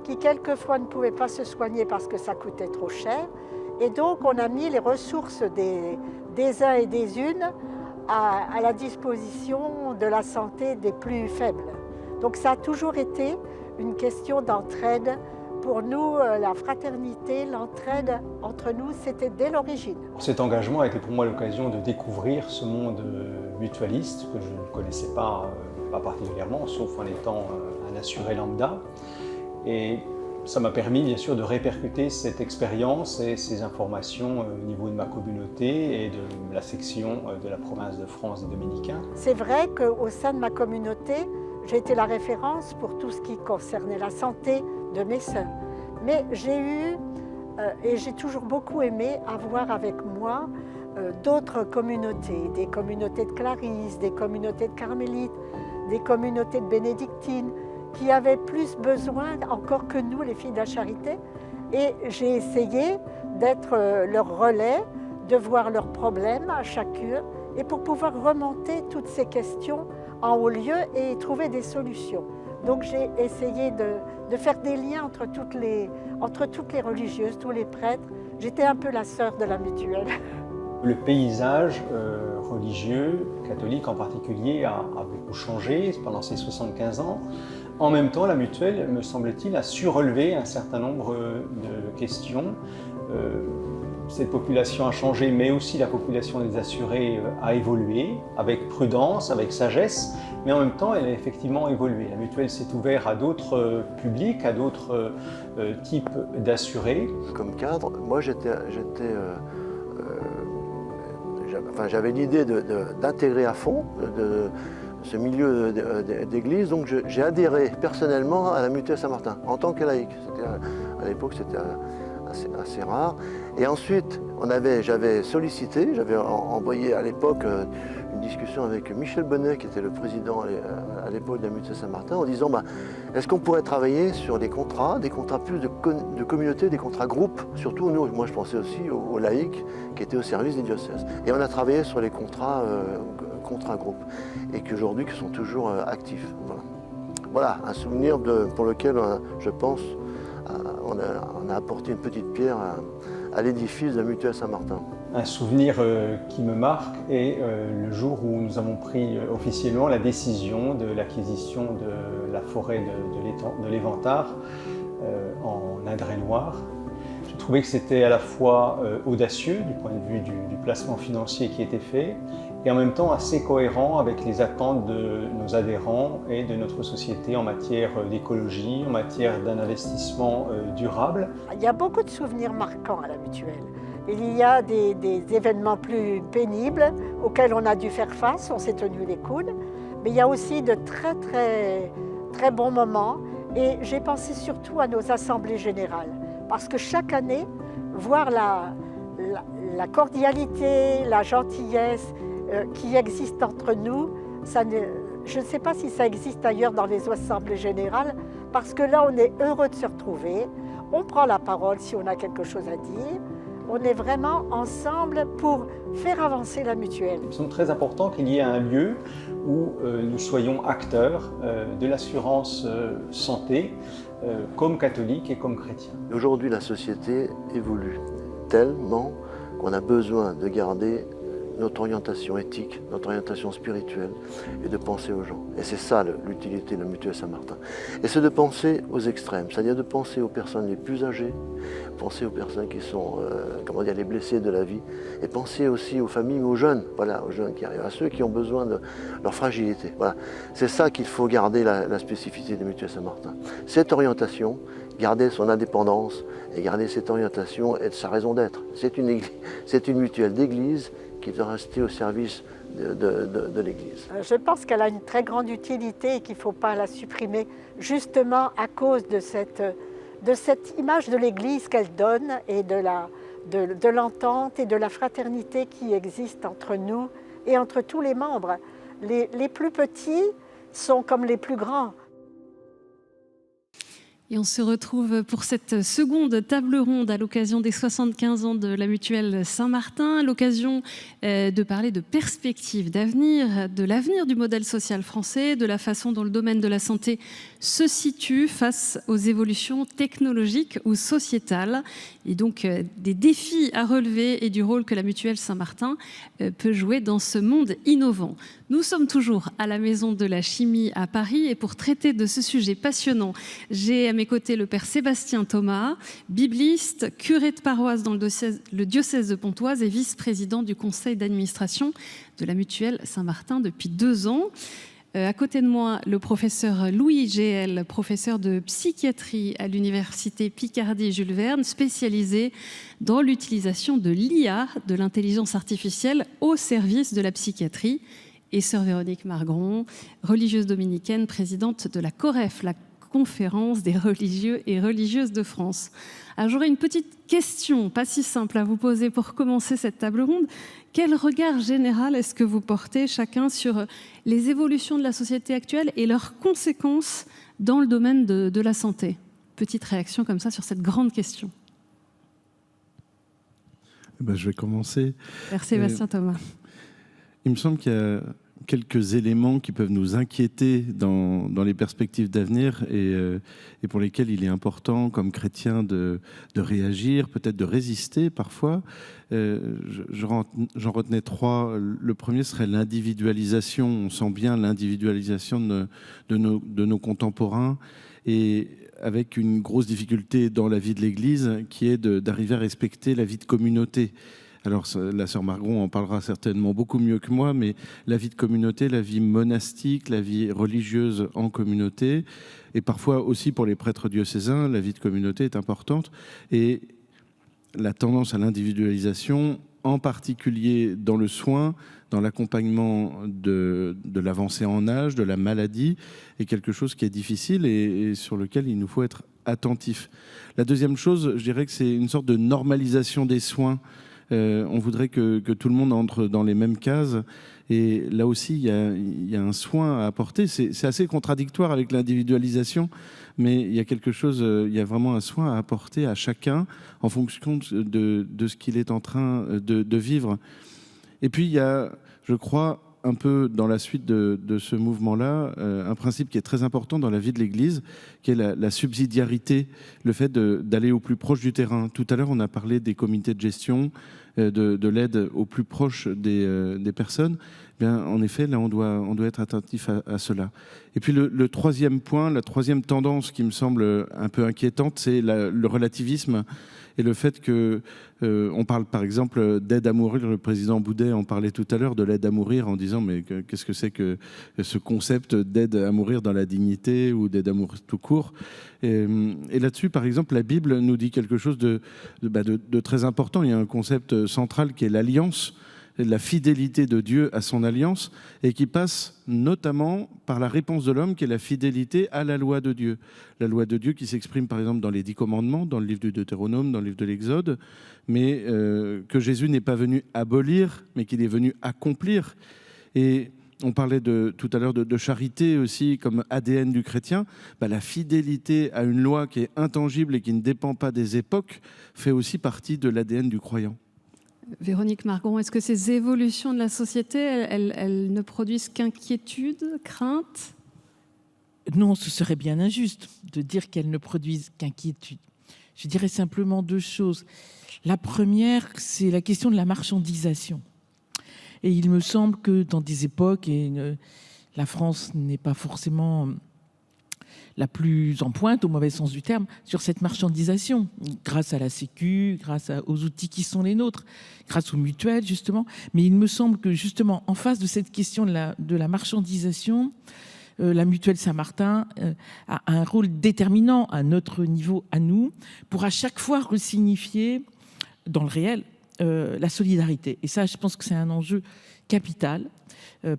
qui quelquefois ne pouvaient pas se soigner parce que ça coûtait trop cher. Et donc on a mis les ressources des uns et des unes à la disposition de la santé des plus faibles. Donc ça a toujours été une question d'entraide. Pour nous, la fraternité, l'entraide entre nous, c'était dès l'origine. Cet engagement a été pour moi l'occasion de découvrir ce monde mutualiste que je ne connaissais pas particulièrement, sauf en étant un assuré lambda. Et ça m'a permis bien sûr de répercuter cette expérience et ces informations au niveau de ma communauté et de la section de la province de France des Dominicains. C'est vrai qu'au sein de ma communauté, j'ai été la référence pour tout ce qui concernait la santé de mes sœurs. Mais j'ai eu, et j'ai toujours beaucoup aimé, avoir avec moi d'autres communautés, des communautés de Clarisses, des communautés de Carmélites, des communautés de Bénédictines, qui avaient plus besoin encore que nous, les filles de la charité. Et j'ai essayé d'être leur relais, de voir leurs problèmes à chacune, et pour pouvoir remonter toutes ces questions en haut lieu et trouver des solutions. Donc j'ai essayé de faire des liens entre toutes les religieuses, tous les prêtres. J'étais un peu la sœur de la mutuelle. Le paysage religieux, catholique en particulier, a beaucoup changé pendant ces 75 ans. En même temps, la mutuelle, me semble-t-il, a su relever un certain nombre de questions. Cette population a changé, mais aussi la population des assurés a évolué avec prudence, avec sagesse, mais en même temps, elle a effectivement évolué. La mutuelle s'est ouverte à d'autres publics, à d'autres types d'assurés. Comme cadre, moi j'avais l'idée d'intégrer à fond ce milieu d'église, donc j'ai adhéré personnellement à la Mutuelle Saint-Martin en tant que laïc. À l'époque, c'était assez rare. Et ensuite, j'avais sollicité, j'avais envoyé à l'époque une discussion avec Michel Bonnet, qui était le président à l'époque de la Mutuelle Saint-Martin, en disant est-ce qu'on pourrait travailler sur des contrats plus de communauté, des contrats groupes, surtout nous, moi je pensais aussi aux laïcs qui étaient au service des diocèses. Et on a travaillé sur les contrats groupes, et qui aujourd'hui sont toujours actifs. Voilà, un souvenir pour lequel je pense on a apporté une petite pierre à l'édifice de la Mutuelle Saint-Martin. Un souvenir qui me marque est le jour où nous avons pris officiellement la décision de l'acquisition de la forêt de l'Éventard en Indre-et-Loire. Je trouvais que c'était à la fois audacieux du point de vue du placement financier qui était fait, et en même temps assez cohérent avec les attentes de nos adhérents et de notre société en matière d'écologie, en matière d'un investissement durable. Il y a beaucoup de souvenirs marquants à la mutuelle. Il y a des événements plus pénibles auxquels on a dû faire face, on s'est tenu les coudes, mais il y a aussi de très bons moments, et j'ai pensé surtout à nos assemblées générales, parce que chaque année, voir la cordialité, la gentillesse qui existe entre nous, je ne sais pas si ça existe ailleurs dans les assemblées générales, parce que là, on est heureux de se retrouver, on prend la parole si on a quelque chose à dire, on est vraiment ensemble pour faire avancer la mutuelle. Il me semble très important qu'il y ait un lieu où nous soyons acteurs de l'assurance santé, comme catholiques et comme chrétiens. Aujourd'hui, la société évolue tellement qu'on a besoin de garder notre orientation éthique, notre orientation spirituelle et de penser aux gens. Et c'est ça l'utilité de la mutuelle Saint-Martin. Et c'est de penser aux extrêmes, c'est-à-dire de penser aux personnes les plus âgées, penser aux personnes qui sont les blessés de la vie, et penser aussi aux familles, mais aux jeunes, voilà, aux jeunes qui arrivent, à ceux qui ont besoin de leur fragilité. Voilà. C'est ça qu'il faut garder la spécificité de la mutuelle Saint-Martin. Cette orientation, garder son indépendance et garder cette orientation et sa raison d'être. C'est une mutuelle d'église qui doit rester au service de l'Église. Je pense qu'elle a une très grande utilité et qu'il ne faut pas la supprimer, justement à cause de cette image de l'Église qu'elle donne et de l'entente et de la fraternité qui existe entre nous et entre tous les membres. Les plus petits sont comme les plus grands. Et on se retrouve pour cette seconde table ronde à l'occasion des 75 ans de la mutuelle Saint-Martin, l'occasion de parler de perspectives d'avenir, de l'avenir du modèle social français, de la façon dont le domaine de la santé se situe face aux évolutions technologiques ou sociétales, et donc des défis à relever et du rôle que la mutuelle Saint-Martin peut jouer dans ce monde innovant. Nous sommes toujours à la Maison de la Chimie à Paris, et pour traiter de ce sujet passionnant, j'ai à mes côtés le père Sébastien Thomas, bibliste, curé de paroisse dans le diocèse de Pontoise et vice-président du conseil d'administration de la mutuelle Saint-Martin depuis 2 ans. À côté de moi, le professeur Louis Géel, professeur de psychiatrie à l'université Picardie-Jules Verne, spécialisé dans l'utilisation de l'IA, de l'intelligence artificielle, au service de la psychiatrie. Et sœur Véronique Margron, religieuse dominicaine, présidente de la COREF, la Conférence des religieux et religieuses de France. Alors j'aurais une petite question, pas si simple à vous poser pour commencer cette table ronde. Quel regard général est-ce que vous portez chacun sur les évolutions de la société actuelle et leurs conséquences dans le domaine de la santé? Petite réaction comme ça sur cette grande question. Je vais commencer. Père Sébastien Thomas. Il me semble qu'il y a quelques éléments qui peuvent nous inquiéter dans les perspectives d'avenir et pour lesquels il est important, comme chrétien, de réagir, peut-être de résister parfois. J'en retenais 3. Le premier serait l'individualisation. On sent bien l'individualisation de nos contemporains, et avec une grosse difficulté dans la vie de l'Église qui est d'arriver à respecter la vie de communauté. Alors, la sœur Margron en parlera certainement beaucoup mieux que moi, mais la vie de communauté, la vie monastique, la vie religieuse en communauté, et parfois aussi pour les prêtres diocésains, la vie de communauté est importante. Et la tendance à l'individualisation, en particulier dans le soin, dans l'accompagnement de l'avancée en âge, de la maladie, est quelque chose qui est difficile et sur lequel il nous faut être attentif. La deuxième chose, je dirais que c'est une sorte de normalisation des soins. On voudrait que tout le monde entre dans les mêmes cases. Et là aussi, il y a un soin à apporter. C'est assez contradictoire avec l'individualisation, mais il y a quelque chose, il y a vraiment un soin à apporter à chacun en fonction de ce qu'il est en train de vivre. Et puis, il y a, je crois, un peu dans la suite de ce mouvement-là, un principe qui est très important dans la vie de l'Église, qui est la subsidiarité, le fait d'aller au plus proche du terrain. Tout à l'heure, on a parlé des comités de gestion, de l'aide au plus proche des personnes. Bien, en effet, là, on doit être attentif à cela. Et puis le troisième point, la troisième tendance qui me semble un peu inquiétante, c'est le relativisme Et le fait que on parle par exemple d'aide à mourir, le président Boudet en parlait tout à l'heure de l'aide à mourir en disant mais qu'est-ce que c'est que ce concept d'aide à mourir dans la dignité ou d'aide à mourir tout court. Et là-dessus, par exemple, la Bible nous dit quelque chose de très important. Il y a un concept central qui est l'alliance, la fidélité de Dieu à son alliance, et qui passe notamment par la réponse de l'homme, qui est la fidélité à la loi de Dieu. La loi de Dieu qui s'exprime par exemple dans les 10 commandements, dans le livre du Deutéronome, dans le livre de l'Exode, mais que Jésus n'est pas venu abolir, mais qu'il est venu accomplir. Et on parlait tout à l'heure de charité aussi comme ADN du chrétien. La fidélité à une loi qui est intangible et qui ne dépend pas des époques fait aussi partie de l'ADN du croyant. Véronique Margon, est-ce que ces évolutions de la société, elles ne produisent qu'inquiétude, crainte ? Non, ce serait bien injuste de dire qu'elles ne produisent qu'inquiétude. Je dirais simplement 2 choses. La première, c'est la question de la marchandisation. Et il me semble que dans des époques, et la France n'est pas forcément la plus en pointe, au mauvais sens du terme, sur cette marchandisation, grâce à la Sécu, grâce aux outils qui sont les nôtres, grâce aux mutuelles, justement. Mais il me semble que, justement, en face de cette question de la marchandisation, la mutuelle Saint-Martin a un rôle déterminant à notre niveau, à nous, pour à chaque fois resignifier, dans le réel, la solidarité. Et ça, je pense que c'est un enjeu capital,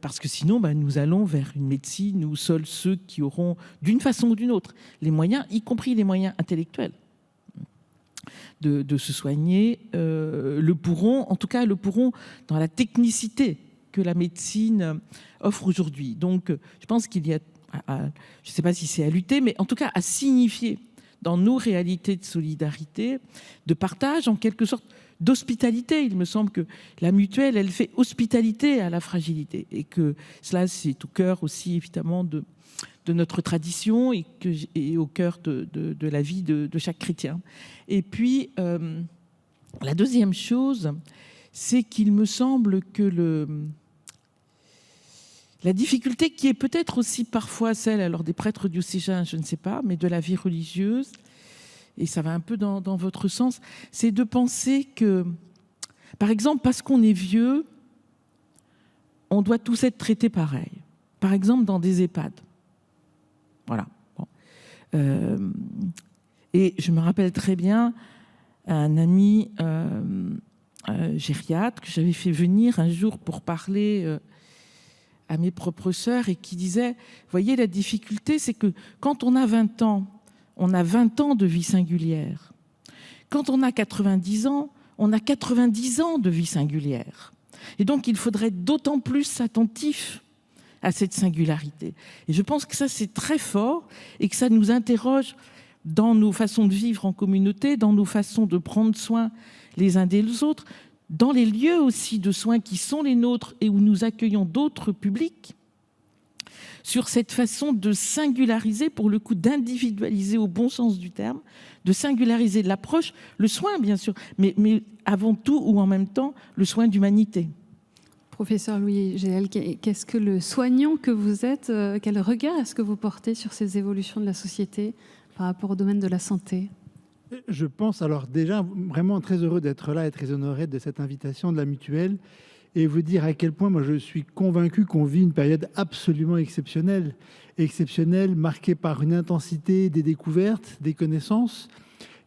parce que sinon, nous allons vers une médecine où seuls ceux qui auront, d'une façon ou d'une autre, les moyens, y compris les moyens intellectuels, de se soigner, le pourront dans la technicité que la médecine offre aujourd'hui. Donc, je pense qu'il y a, je ne sais pas si c'est à lutter, mais en tout cas à signifier dans nos réalités de solidarité, de partage, en quelque sorte, d'hospitalité. Il me semble que la mutuelle, elle fait hospitalité à la fragilité, et que cela, c'est au cœur aussi, évidemment, de notre tradition et au cœur de la vie de chaque chrétien. Et puis, la deuxième chose, c'est qu'il me semble que la difficulté qui est peut-être aussi parfois celle, alors des prêtres diocésains, je ne sais pas, mais de la vie religieuse, et ça va un peu dans votre sens, c'est de penser que, par exemple, parce qu'on est vieux, on doit tous être traités pareil. Par exemple, dans des EHPAD. Voilà. Bon. Et je me rappelle très bien un ami gériatre que j'avais fait venir un jour pour parler à mes propres sœurs et qui disait, voyez, la difficulté, c'est que quand on a 20 ans, on a 20 ans de vie singulière. Quand on a 90 ans, on a 90 ans de vie singulière. Et donc, il faudrait être d'autant plus attentif à cette singularité. Et je pense que ça, c'est très fort et que ça nous interroge dans nos façons de vivre en communauté, dans nos façons de prendre soin les uns des autres, dans les lieux aussi de soins qui sont les nôtres et où nous accueillons d'autres publics, sur cette façon de singulariser, pour le coup d'individualiser au bon sens du terme, de singulariser l'approche, le soin bien sûr, mais avant tout ou en même temps le soin d'humanité. Professeur Louis Géhel, qu'est-ce que le soignant que vous êtes, quel regard est-ce que vous portez sur ces évolutions de la société par rapport au domaine de la santé ? Je pense, alors déjà, vraiment très heureux d'être là et très honoré de cette invitation de la mutuelle et vous dire à quel point moi je suis convaincu qu'on vit une période absolument exceptionnelle, marquée par une intensité des découvertes, des connaissances,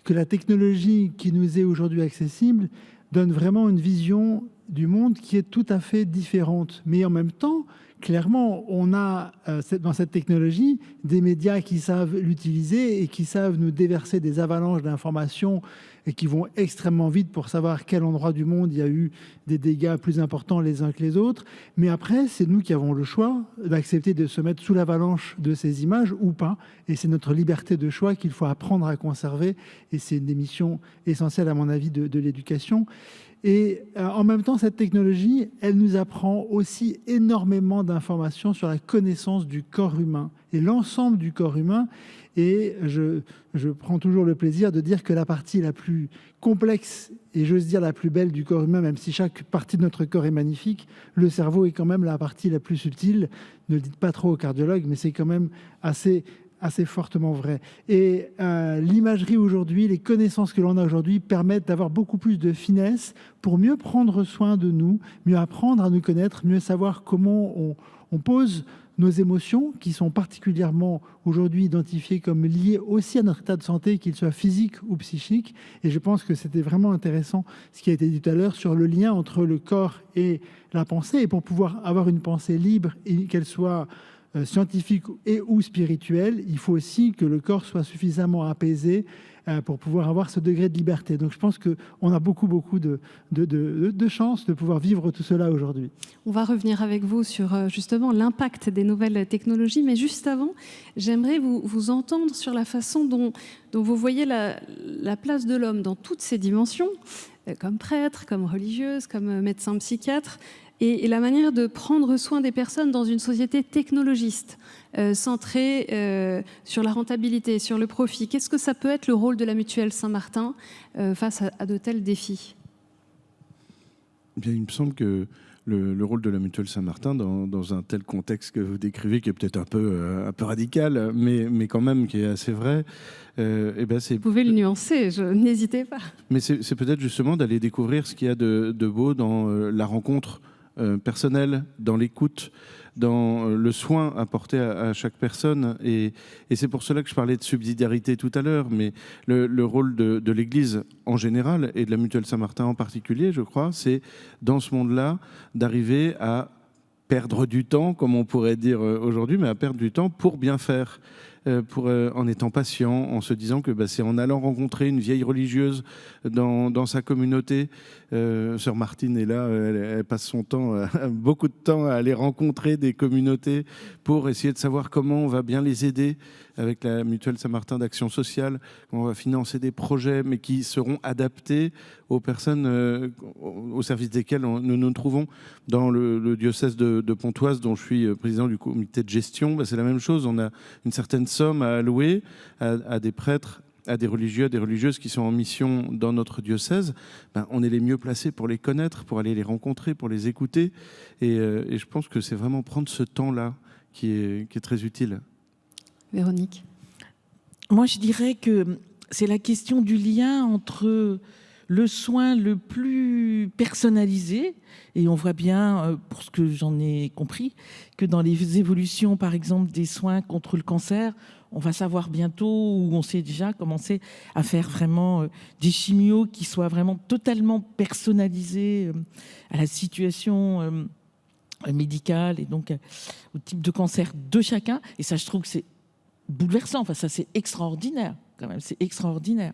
que la technologie qui nous est aujourd'hui accessible donne vraiment une vision du monde qui est tout à fait différente. Mais en même temps, clairement, on a dans cette technologie des médias qui savent l'utiliser et qui savent nous déverser des avalanches d'informations et qui vont extrêmement vite pour savoir quel endroit du monde il y a eu des dégâts plus importants les uns que les autres. Mais après, c'est nous qui avons le choix d'accepter de se mettre sous l'avalanche de ces images ou pas. Et c'est notre liberté de choix qu'il faut apprendre à conserver. Et c'est une des missions essentielles, à mon avis, de l'éducation. Et en même temps, cette technologie, elle nous apprend aussi énormément d'informations sur la connaissance du corps humain et l'ensemble du corps humain. Et je prends toujours le plaisir de dire que la partie la plus complexe et j'ose dire la plus belle du corps humain, même si chaque partie de notre corps est magnifique, le cerveau est quand même la partie la plus subtile. Ne le dites pas trop aux cardiologues, mais c'est quand même assez assez fortement vrai. Et l'imagerie aujourd'hui, les connaissances que l'on a aujourd'hui permettent d'avoir beaucoup plus de finesse pour mieux prendre soin de nous, mieux apprendre à nous connaître, mieux savoir comment on pose nos émotions, qui sont particulièrement aujourd'hui identifiées comme liées aussi à notre état de santé, qu'il soit physique ou psychique. Et je pense que c'était vraiment intéressant ce qui a été dit tout à l'heure sur le lien entre le corps et la pensée. Et pour pouvoir avoir une pensée libre et qu'elle soit scientifique et ou spirituelle, il faut aussi que le corps soit suffisamment apaisé pour pouvoir avoir ce degré de liberté. Donc je pense qu'on a beaucoup de chance de pouvoir vivre tout cela aujourd'hui. On va revenir avec vous sur justement l'impact des nouvelles technologies, mais juste avant, j'aimerais vous entendre sur la façon dont vous voyez la place de l'homme dans toutes ses dimensions, comme prêtre, comme religieuse, comme médecin psychiatre, et la manière de prendre soin des personnes dans une société technologiste, centrée sur la rentabilité, sur le profit. Qu'est-ce que ça peut être le rôle de la Mutuelle Saint-Martin face à de tels défis ? Bien, il me semble que le rôle de la Mutuelle Saint-Martin dans un tel contexte que vous décrivez, qui est peut-être un peu radical, mais quand même qui est assez vrai, c'est... Vous pouvez le nuancer, n'hésitez pas. Mais c'est peut-être justement d'aller découvrir ce qu'il y a de beau dans la rencontre personnelle, dans l'écoute, dans le soin apporté à chaque personne. Et c'est pour cela que je parlais de subsidiarité tout à l'heure, mais le rôle de l'Église en général, et de la Mutuelle Saint-Martin en particulier, je crois, c'est dans ce monde-là d'arriver à perdre du temps, comme on pourrait dire aujourd'hui, mais à perdre du temps pour bien faire. En étant patient, en se disant que c'est en allant rencontrer une vieille religieuse dans sa communauté. Sœur Martine est là, elle passe son temps, beaucoup de temps à aller rencontrer des communautés pour essayer de savoir comment on va bien les aider avec la Mutuelle Saint-Martin d'Action Sociale, comment on va financer des projets, mais qui seront adaptés aux personnes au service desquelles nous nous trouvons. Dans le diocèse de Pontoise, dont je suis président du comité de gestion, c'est la même chose. On a une certaine somme à allouer à des prêtres, à des religieux, à des religieuses qui sont en mission dans notre diocèse. On est les mieux placés pour les connaître, pour aller les rencontrer, pour les écouter. Et je pense que c'est vraiment prendre ce temps-là qui est très utile. Véronique ? Moi, je dirais que c'est la question du lien entre le soin le plus personnalisé, et on voit bien, pour ce que j'en ai compris, que dans les évolutions, par exemple, des soins contre le cancer, on va savoir bientôt, ou on sait déjà commencer à faire vraiment des chimios qui soient vraiment totalement personnalisés à la situation médicale et donc au type de cancer de chacun. Et ça, je trouve que c'est bouleversant. Enfin, ça, c'est extraordinaire. Quand même, c'est extraordinaire.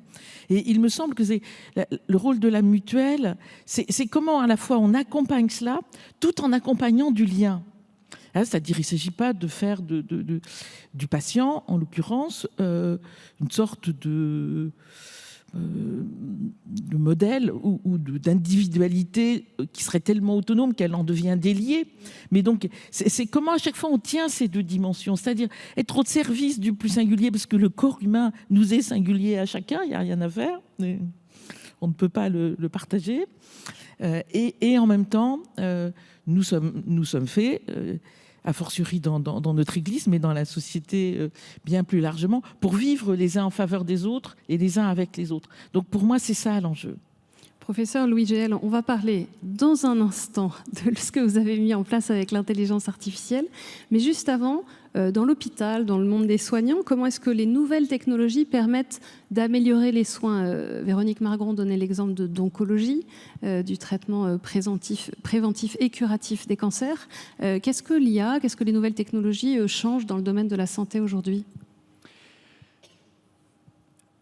Et il me semble que c'est le rôle de la mutuelle, c'est comment à la fois on accompagne cela, tout en accompagnant du lien. C'est-à-dire, il ne s'agit pas de faire du patient, en l'occurrence, une sorte de modèle ou d'individualité qui serait tellement autonome qu'elle en devient déliée. Mais donc, c'est comment à chaque fois on tient ces deux dimensions, c'est-à-dire être au service du plus singulier, parce que le corps humain nous est singulier à chacun, il n'y a rien à faire, on ne peut pas le partager. Et en même temps, nous sommes faits, a fortiori dans notre Église, mais dans la société bien plus largement, pour vivre les uns en faveur des autres et les uns avec les autres. Donc pour moi, c'est ça l'enjeu. Professeur Louis Géhel, on va parler dans un instant de ce que vous avez mis en place avec l'intelligence artificielle. Mais juste avant, dans l'hôpital, dans le monde des soignants, comment est-ce que les nouvelles technologies permettent d'améliorer les soins ? Véronique Margron donnait l'exemple d'oncologie, du traitement préventif et curatif des cancers. Qu'est-ce que l'IA, qu'est-ce que les nouvelles technologies changent dans le domaine de la santé aujourd'hui ?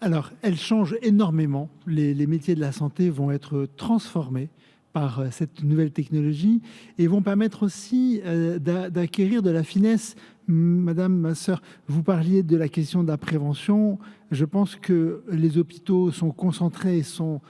Alors, elles changent énormément. Les métiers de la santé vont être transformés par cette nouvelle technologie et vont permettre aussi d'acquérir de la finesse. Madame, ma sœur, vous parliez de la question de la prévention. Je pense que les hôpitaux sont concentrés et sont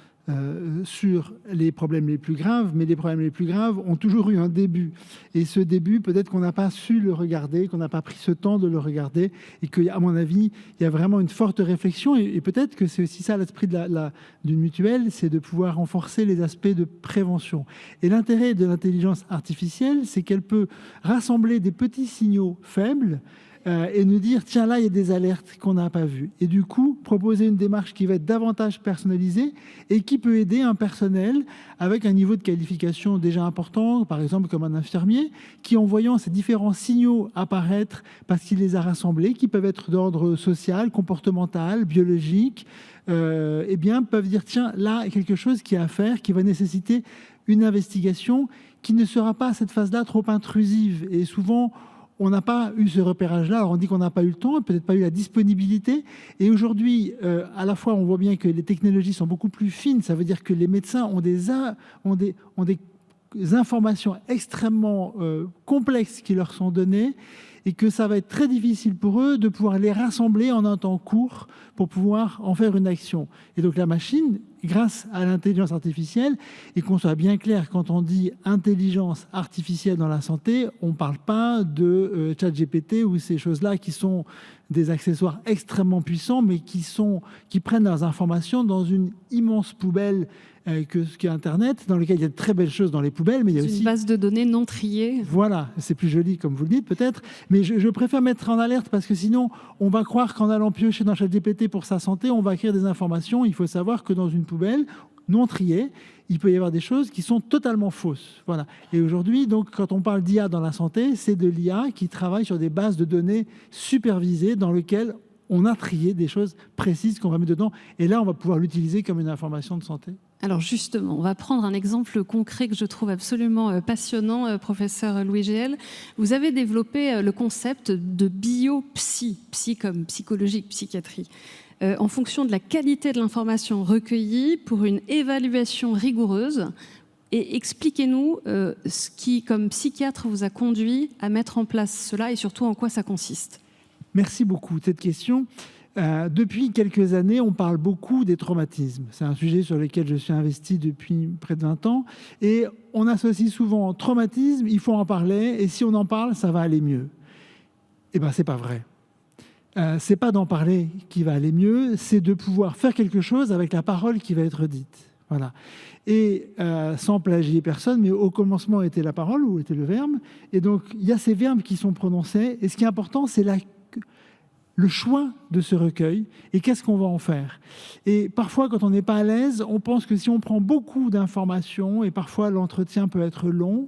sur les problèmes les plus graves, mais les problèmes les plus graves ont toujours eu un début. Et ce début, peut-être qu'on n'a pas su le regarder, qu'on n'a pas pris ce temps de le regarder, et qu'à mon avis, il y a vraiment une forte réflexion, et peut-être que c'est aussi ça l'esprit d'une mutuelle, c'est de pouvoir renforcer les aspects de prévention. Et l'intérêt de l'intelligence artificielle, c'est qu'elle peut rassembler des petits signaux faibles et nous dire, tiens, là, il y a des alertes qu'on n'a pas vues. Et du coup, proposer une démarche qui va être davantage personnalisée et qui peut aider un personnel avec un niveau de qualification déjà important, par exemple comme un infirmier, qui, en voyant ces différents signaux apparaître parce qu'il les a rassemblés, qui peuvent être d'ordre social, comportemental, biologique, eh bien, peuvent dire, tiens, là, il y a quelque chose qui est à faire, qui va nécessiter une investigation qui ne sera pas à cette phase-là trop intrusive. Et souvent, on n'a pas eu ce repérage-là. Alors on dit qu'on n'a pas eu le temps, peut-être pas eu la disponibilité. Et aujourd'hui, à la fois, on voit bien que les technologies sont beaucoup plus fines. Ça veut dire que les médecins ont des informations extrêmement complexes qui leur sont données et que ça va être très difficile pour eux de pouvoir les rassembler en un temps court pour pouvoir en faire une action. Et donc la machine, grâce à l'intelligence artificielle, et qu'on soit bien clair, quand on dit intelligence artificielle dans la santé, on ne parle pas de ChatGPT ou ces choses-là qui sont des accessoires extrêmement puissants, mais qui prennent leurs informations dans une immense poubelle que ce qu'est Internet, dans lequel il y a de très belles choses dans les poubelles, mais il y a aussi... une base de données non triée. Voilà, c'est plus joli comme vous le dites peut-être, mais je préfère mettre en alerte parce que sinon, on va croire qu'en allant piocher dans ChatGPT pour sa santé, on va acquérir des informations. Il faut savoir que dans une poubelle non triée, il peut y avoir des choses qui sont totalement fausses. Voilà. Et aujourd'hui, donc, quand on parle d'IA dans la santé, c'est de l'IA qui travaille sur des bases de données supervisées dans lesquelles on a trié des choses précises qu'on va mettre dedans. Et là, on va pouvoir l'utiliser comme une information de santé. Alors justement, on va prendre un exemple concret que je trouve absolument passionnant, professeur Louis Géhel. Vous avez développé le concept de biopsy, psy comme psychologique, psychiatrie, en fonction de la qualité de l'information recueillie pour une évaluation rigoureuse. Et expliquez-nous ce qui, comme psychiatre, vous a conduit à mettre en place cela et surtout en quoi ça consiste. Merci beaucoup de cette question. Depuis quelques années, on parle beaucoup des traumatismes. C'est un sujet sur lequel je suis investi depuis près de 20 ans. Et on associe souvent traumatisme, il faut en parler, et si on en parle, ça va aller mieux. Eh bien, ce n'est pas vrai. Ce n'est pas d'en parler qui va aller mieux, c'est de pouvoir faire quelque chose avec la parole qui va être dite. Voilà. Et sans plagier personne, mais au commencement était la parole ou était le verbe. Et donc, il y a ces verbes qui sont prononcés. Et ce qui est important, c'est le choix de ce recueil et qu'est-ce qu'on va en faire. Et parfois, quand on n'est pas à l'aise, on pense que si on prend beaucoup d'informations, et parfois l'entretien peut être long,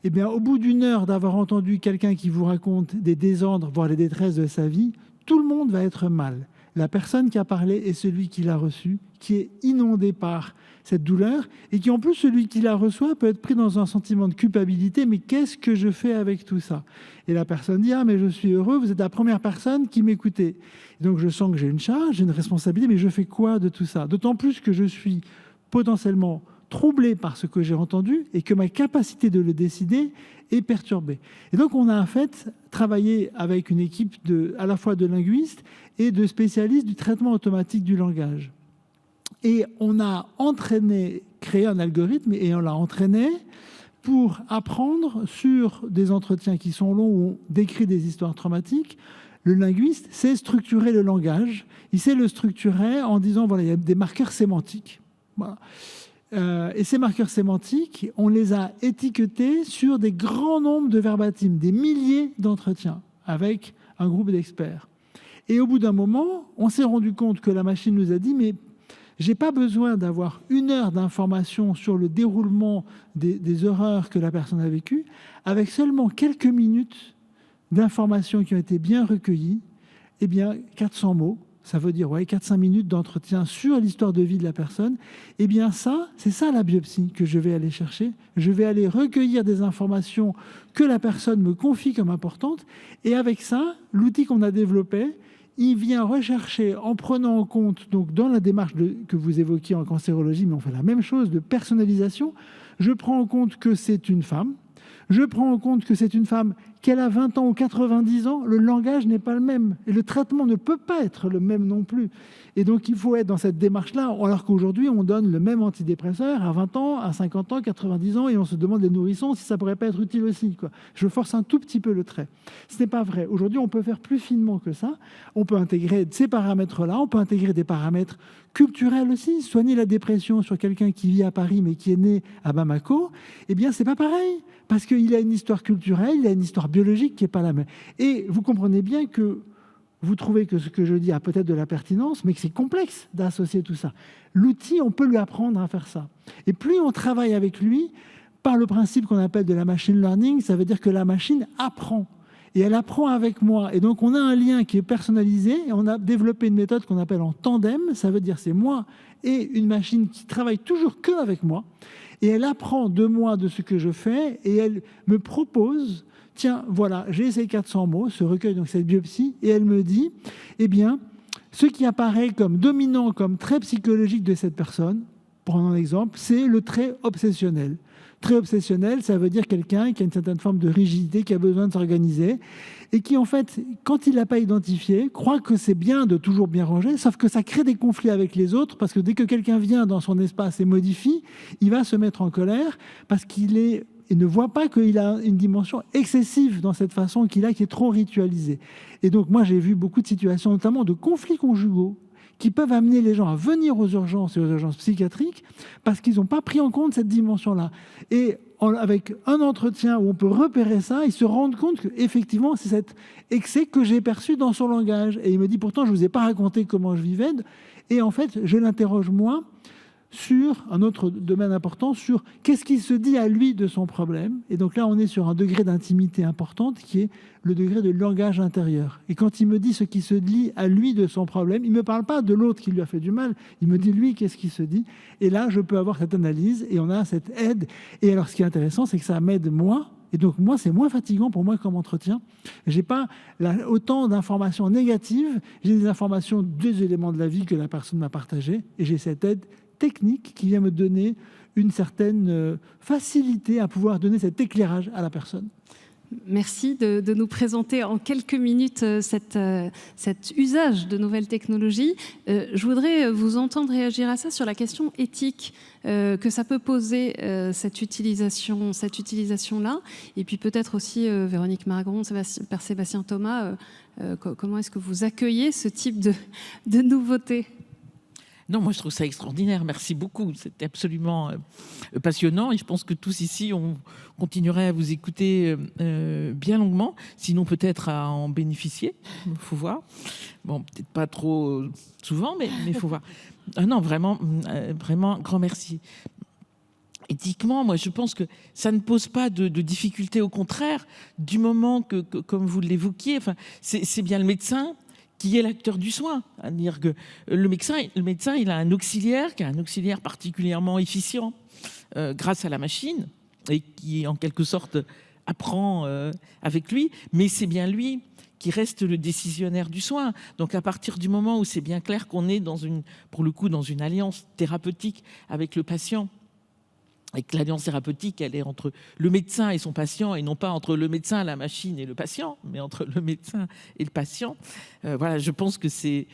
eh bien, au bout d'une heure d'avoir entendu quelqu'un qui vous raconte des désordres, voire les détresses de sa vie, tout le monde va être mal. La personne qui a parlé et celui qui l'a reçu, qui est inondé par cette douleur, et qui en plus, celui qui la reçoit peut être pris dans un sentiment de culpabilité, mais qu'est-ce que je fais avec tout ça? Et la personne dit, ah mais je suis heureux, vous êtes la première personne qui m'écoutez. Donc je sens que j'ai une charge, j'ai une responsabilité, mais je fais quoi de tout ça? D'autant plus que je suis potentiellement troublé par ce que j'ai entendu et que ma capacité de le décider est perturbée. Et donc on a en fait travaillé avec une équipe à la fois de linguistes et de spécialistes du traitement automatique du langage. Et on a créé un algorithme et on l'a entraîné pour apprendre sur des entretiens qui sont longs où on décrit des histoires traumatiques. Le linguiste sait structurer le langage. Il sait le structurer en disant, voilà, il y a des marqueurs sémantiques. Voilà. Et ces marqueurs sémantiques, on les a étiquetés sur des grands nombres de verbatims, des milliers d'entretiens avec un groupe d'experts. Et au bout d'un moment, on s'est rendu compte que la machine nous a dit, mais je n'ai pas besoin d'avoir 1 heure d'information sur le déroulement des horreurs que la personne a vécues. Avec seulement quelques minutes d'informations qui ont été bien recueillies, eh bien, 400 mots, ça veut dire 4-5 minutes d'entretien sur l'histoire de vie de la personne, eh bien c'est ça la biopsie que je vais aller chercher. Je vais aller recueillir des informations que la personne me confie comme importantes, et avec ça, l'outil qu'on a développé, il vient rechercher en prenant en compte, donc dans la démarche que vous évoquiez en cancérologie, mais on fait la même chose de personnalisation, je prends en compte que c'est une femme, je prends en compte que c'est une femme, qu'elle a 20 ans ou 90 ans, le langage n'est pas le même. Et le traitement ne peut pas être le même non plus. Et donc, il faut être dans cette démarche-là, alors qu'aujourd'hui, on donne le même antidépresseur à 20 ans, à 50 ans, 90 ans, et on se demande les nourrissons si ça ne pourrait pas être utile aussi, quoi. Je force un tout petit peu le trait. Ce n'est pas vrai. Aujourd'hui, on peut faire plus finement que ça. On peut intégrer ces paramètres-là, on peut intégrer des paramètres culturels aussi. Soigner la dépression sur quelqu'un qui vit à Paris, mais qui est né à Bamako, eh bien, c'est pas pareil. Parce qu'il a une histoire culturelle, il a une histoire mémoire biologique qui n'est pas la même. Et vous comprenez bien que vous trouvez que ce que je dis a peut-être de la pertinence, mais que c'est complexe d'associer tout ça. L'outil, on peut lui apprendre à faire ça. Et plus on travaille avec lui, par le principe qu'on appelle de la machine learning, ça veut dire que la machine apprend. Et elle apprend avec moi. Et donc, on a un lien qui est personnalisé. Et on a développé une méthode qu'on appelle en tandem. Ça veut dire c'est moi et une machine qui travaille toujours que avec moi. Et elle apprend de moi, de ce que je fais. Et elle me propose, tiens, voilà, j'ai ces 400 mots, ce recueil, donc cette biopsie. Et elle me dit, eh bien, ce qui apparaît comme dominant, comme trait psychologique de cette personne, prenons un exemple, c'est le trait obsessionnel. Très obsessionnel, ça veut dire quelqu'un qui a une certaine forme de rigidité, qui a besoin de s'organiser et qui, en fait, quand il ne l'a pas identifié, croit que c'est bien de toujours bien ranger, sauf que ça crée des conflits avec les autres parce que dès que quelqu'un vient dans son espace et modifie, il va se mettre en colère parce qu'il ne voit pas qu'il a une dimension excessive dans cette façon qu'il a, qui est trop ritualisée. Et donc, moi, j'ai vu beaucoup de situations, notamment de conflits conjugaux, qui peuvent amener les gens à venir aux urgences et aux urgences psychiatriques parce qu'ils n'ont pas pris en compte cette dimension-là. Et avec un entretien où on peut repérer ça, ils se rendent compte qu'effectivement, c'est cet excès que j'ai perçu dans son langage. Et il me dit, pourtant, je ne vous ai pas raconté comment je vivais. Et en fait, je l'interroge moi sur un autre domaine important, sur qu'est-ce qu'il se dit à lui de son problème. Et donc là, on est sur un degré d'intimité importante qui est le degré de langage intérieur. Et quand il me dit ce qui se dit à lui de son problème, il ne me parle pas de l'autre qui lui a fait du mal, il me dit lui qu'est-ce qui se dit. Et là, je peux avoir cette analyse et on a cette aide. Et alors, ce qui est intéressant, c'est que ça m'aide moi. Et donc, moi, c'est moins fatigant pour moi comme entretien. Je n'ai pas autant d'informations négatives. J'ai des informations des éléments de la vie que la personne m'a partagé. Et j'ai cette aide technique qui vient me donner une certaine facilité à pouvoir donner cet éclairage à la personne. Merci de nous présenter en quelques minutes cet usage de nouvelles technologies. Je voudrais vous entendre réagir à ça sur la question éthique que ça peut poser, cette utilisation-là. Et puis peut-être aussi, Véronique Margron, Père Sébastien Thomas, comment est-ce que vous accueillez ce type de nouveautés ? Non, moi je trouve ça extraordinaire. Merci beaucoup. C'était absolument passionnant et je pense que tous ici, on continuerait à vous écouter bien longuement, sinon peut-être à en bénéficier. Il faut voir. Bon, peut-être pas trop souvent, mais il faut voir. Ah non, vraiment, grand merci. Éthiquement, moi, je pense que ça ne pose pas de difficulté. Au contraire, du moment que comme vous l'évoquiez, enfin, c'est bien le médecin qui est l'acteur du soin. C'est-à-dire que le médecin, il a un auxiliaire, qui est un auxiliaire particulièrement efficient grâce à la machine, et qui, en quelque sorte, apprend avec lui, mais c'est bien lui qui reste le décisionnaire du soin. Donc, à partir du moment où c'est bien clair qu'on est, pour le coup, dans une alliance thérapeutique avec le patient, et que l'alliance thérapeutique, elle est entre le médecin et son patient, et non pas entre le médecin, la machine et le patient, mais entre le médecin et le patient. Voilà, je pense que c'est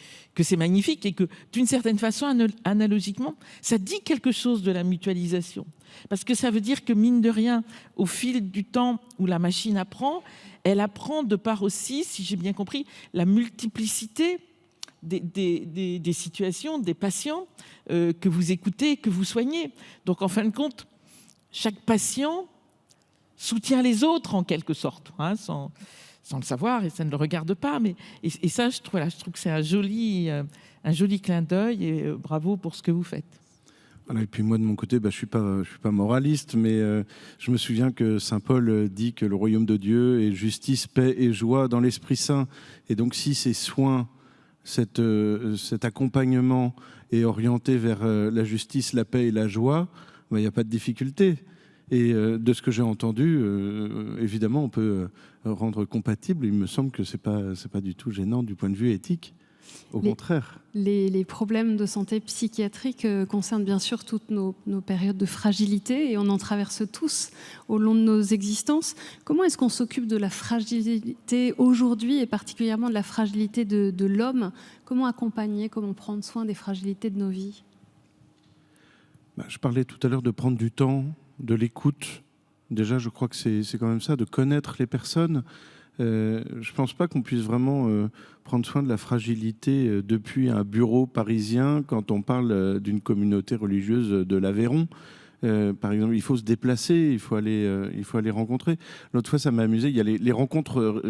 magnifique et que, d'une certaine façon, analogiquement, ça dit quelque chose de la mutualisation. Parce que ça veut dire que, mine de rien, au fil du temps où la machine apprend, elle apprend de par aussi, si j'ai bien compris, la multiplicité des situations, des patients que vous écoutez, que vous soignez. Donc, en fin de compte, chaque patient soutient les autres, en quelque sorte, hein, sans le savoir, et ça ne le regarde pas. Et ça, je trouve que c'est un joli clin d'œil, et bravo pour ce que vous faites. Voilà, et puis moi, de mon côté, je suis pas moraliste, mais je me souviens que saint Paul dit que le royaume de Dieu est justice, paix et joie dans l'Esprit Saint. Et donc, si ces soins, cet accompagnement est orienté vers la justice, la paix et la joie, il n'y a pas de difficulté. Et de ce que j'ai entendu, évidemment, on peut rendre compatible. Il me semble que c'est pas du tout gênant du point de vue éthique. Au contraire. Les problèmes de santé psychiatrique concernent bien sûr toutes nos périodes de fragilité, et on en traverse tous au long de nos existences. Comment est-ce qu'on s'occupe de la fragilité aujourd'hui, et particulièrement de la fragilité de l'homme ? Comment accompagner, comment prendre soin des fragilités de nos vies ? Je parlais tout à l'heure de prendre du temps, de l'écoute. Déjà, je crois que c'est quand même ça, de connaître les personnes. Je ne pense pas qu'on puisse vraiment prendre soin de la fragilité depuis un bureau parisien quand on parle d'une communauté religieuse de l'Aveyron. Par exemple, il faut se déplacer, il faut aller rencontrer. L'autre fois, ça m'a amusé, il y a les rencontres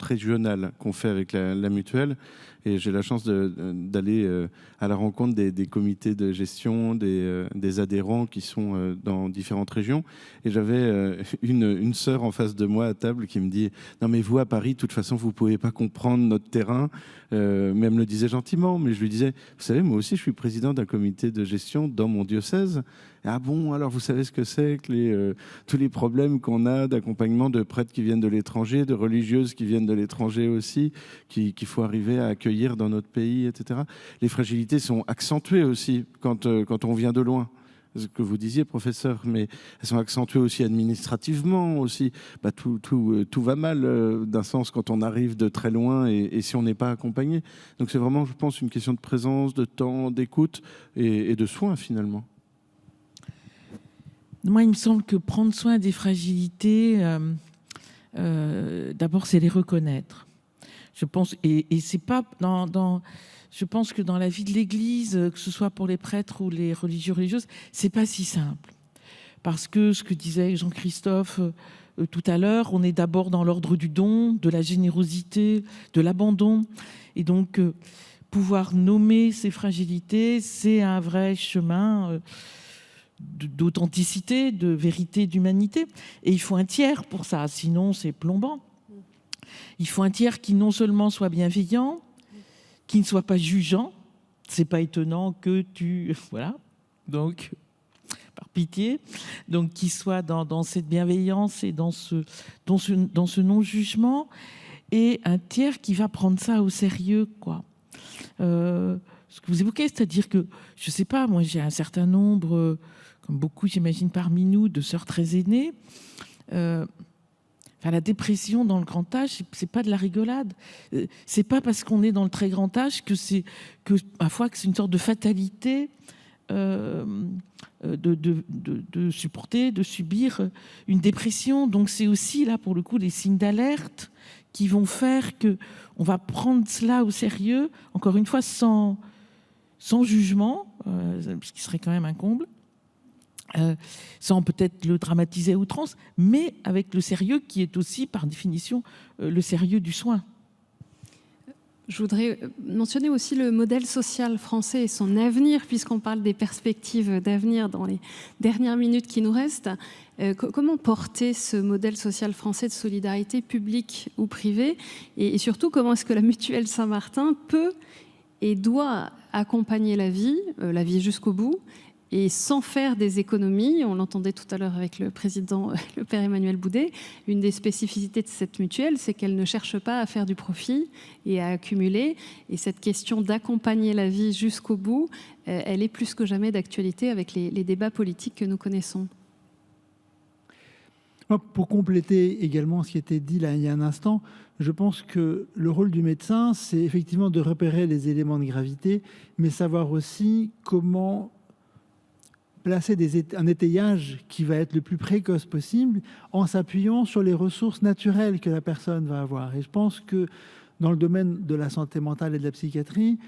régionales qu'on fait avec la mutuelle. Et j'ai la chance d'aller à la rencontre des comités de gestion, des adhérents qui sont dans différentes régions. Et j'avais une sœur en face de moi à table qui me dit « Non mais vous, à Paris, de toute façon, vous ne pouvez pas comprendre notre terrain. » Mais elle me le disait gentiment. Mais je lui disais « Vous savez, moi aussi, je suis président d'un comité de gestion dans mon diocèse. » Ah bon, alors vous savez ce que c'est que tous les problèmes qu'on a d'accompagnement de prêtres qui viennent de l'étranger, de religieuses qui viennent de l'étranger aussi, qu'il faut arriver à accueillir dans notre pays, etc. Les fragilités sont accentuées aussi quand on vient de loin. Ce que vous disiez, professeur, mais elles sont accentuées aussi administrativement aussi. Tout va mal d'un sens quand on arrive de très loin et si on n'est pas accompagné. Donc c'est vraiment, je pense, une question de présence, de temps, d'écoute et de soins finalement. Moi, il me semble que prendre soin des fragilités, d'abord, c'est les reconnaître. Je pense, et c'est pas je pense que dans la vie de l'Église, que ce soit pour les prêtres ou les religieuses, c'est pas si simple. Parce que ce que disait Jean-Christophe tout à l'heure, on est d'abord dans l'ordre du don, de la générosité, de l'abandon. Et donc, pouvoir nommer ces fragilités, c'est un vrai chemin d'authenticité, de vérité, d'humanité. Et il faut un tiers pour ça, sinon c'est plombant. Il faut un tiers qui non seulement soit bienveillant, qui ne soit pas jugeant. C'est pas étonnant que voilà, donc par pitié, donc qui soit dans cette bienveillance et dans ce non-jugement, et un tiers qui va prendre ça au sérieux, quoi. Ce que vous évoquez, c'est-à-dire que, je sais pas, moi j'ai un certain nombre, comme beaucoup j'imagine parmi nous, de sœurs très aînées. La dépression dans le grand âge, c'est pas de la rigolade. C'est pas parce qu'on est dans le très grand âge que parfois que c'est une sorte de fatalité de supporter, de subir une dépression. Donc c'est aussi là pour le coup des signes d'alerte qui vont faire que on va prendre cela au sérieux. Encore une fois, sans jugement, ce qui serait quand même un comble. Sans peut-être le dramatiser à outrance, mais avec le sérieux qui est aussi, par définition, le sérieux du soin. Je voudrais mentionner aussi le modèle social français et son avenir, puisqu'on parle des perspectives d'avenir dans les dernières minutes qui nous restent. Comment porter ce modèle social français de solidarité publique ou privée, et surtout, comment est-ce que la Mutuelle Saint-Martin peut et doit accompagner la vie jusqu'au bout, et sans faire des économies? On l'entendait tout à l'heure avec le président, le père Emmanuel Boudet. Une des spécificités de cette mutuelle, c'est qu'elle ne cherche pas à faire du profit et à accumuler. Et cette question d'accompagner la vie jusqu'au bout, elle est plus que jamais d'actualité avec les débats politiques que nous connaissons. Pour compléter également ce qui était dit là il y a un instant, je pense que le rôle du médecin, c'est effectivement de repérer les éléments de gravité, mais savoir aussi comment placer un étayage qui va être le plus précoce possible en s'appuyant sur les ressources naturelles que la personne va avoir. Et je pense que dans le domaine de la santé mentale et de la psychiatrie,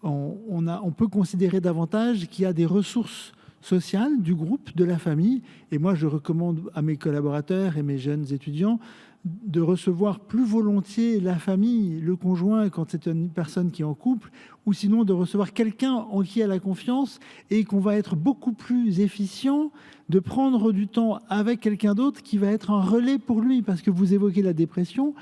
on peut considérer davantage qu'il y a des ressources sociales du groupe, de la famille. Et moi, je recommande à mes collaborateurs et mes jeunes étudiants de recevoir plus volontiers la famille, le conjoint quand c'est une personne qui est en couple, ou sinon de recevoir quelqu'un en qui elle a confiance, et qu'on va être beaucoup plus efficient de prendre du temps avec quelqu'un d'autre qui va être un relais pour lui. Parce que vous évoquez la dépression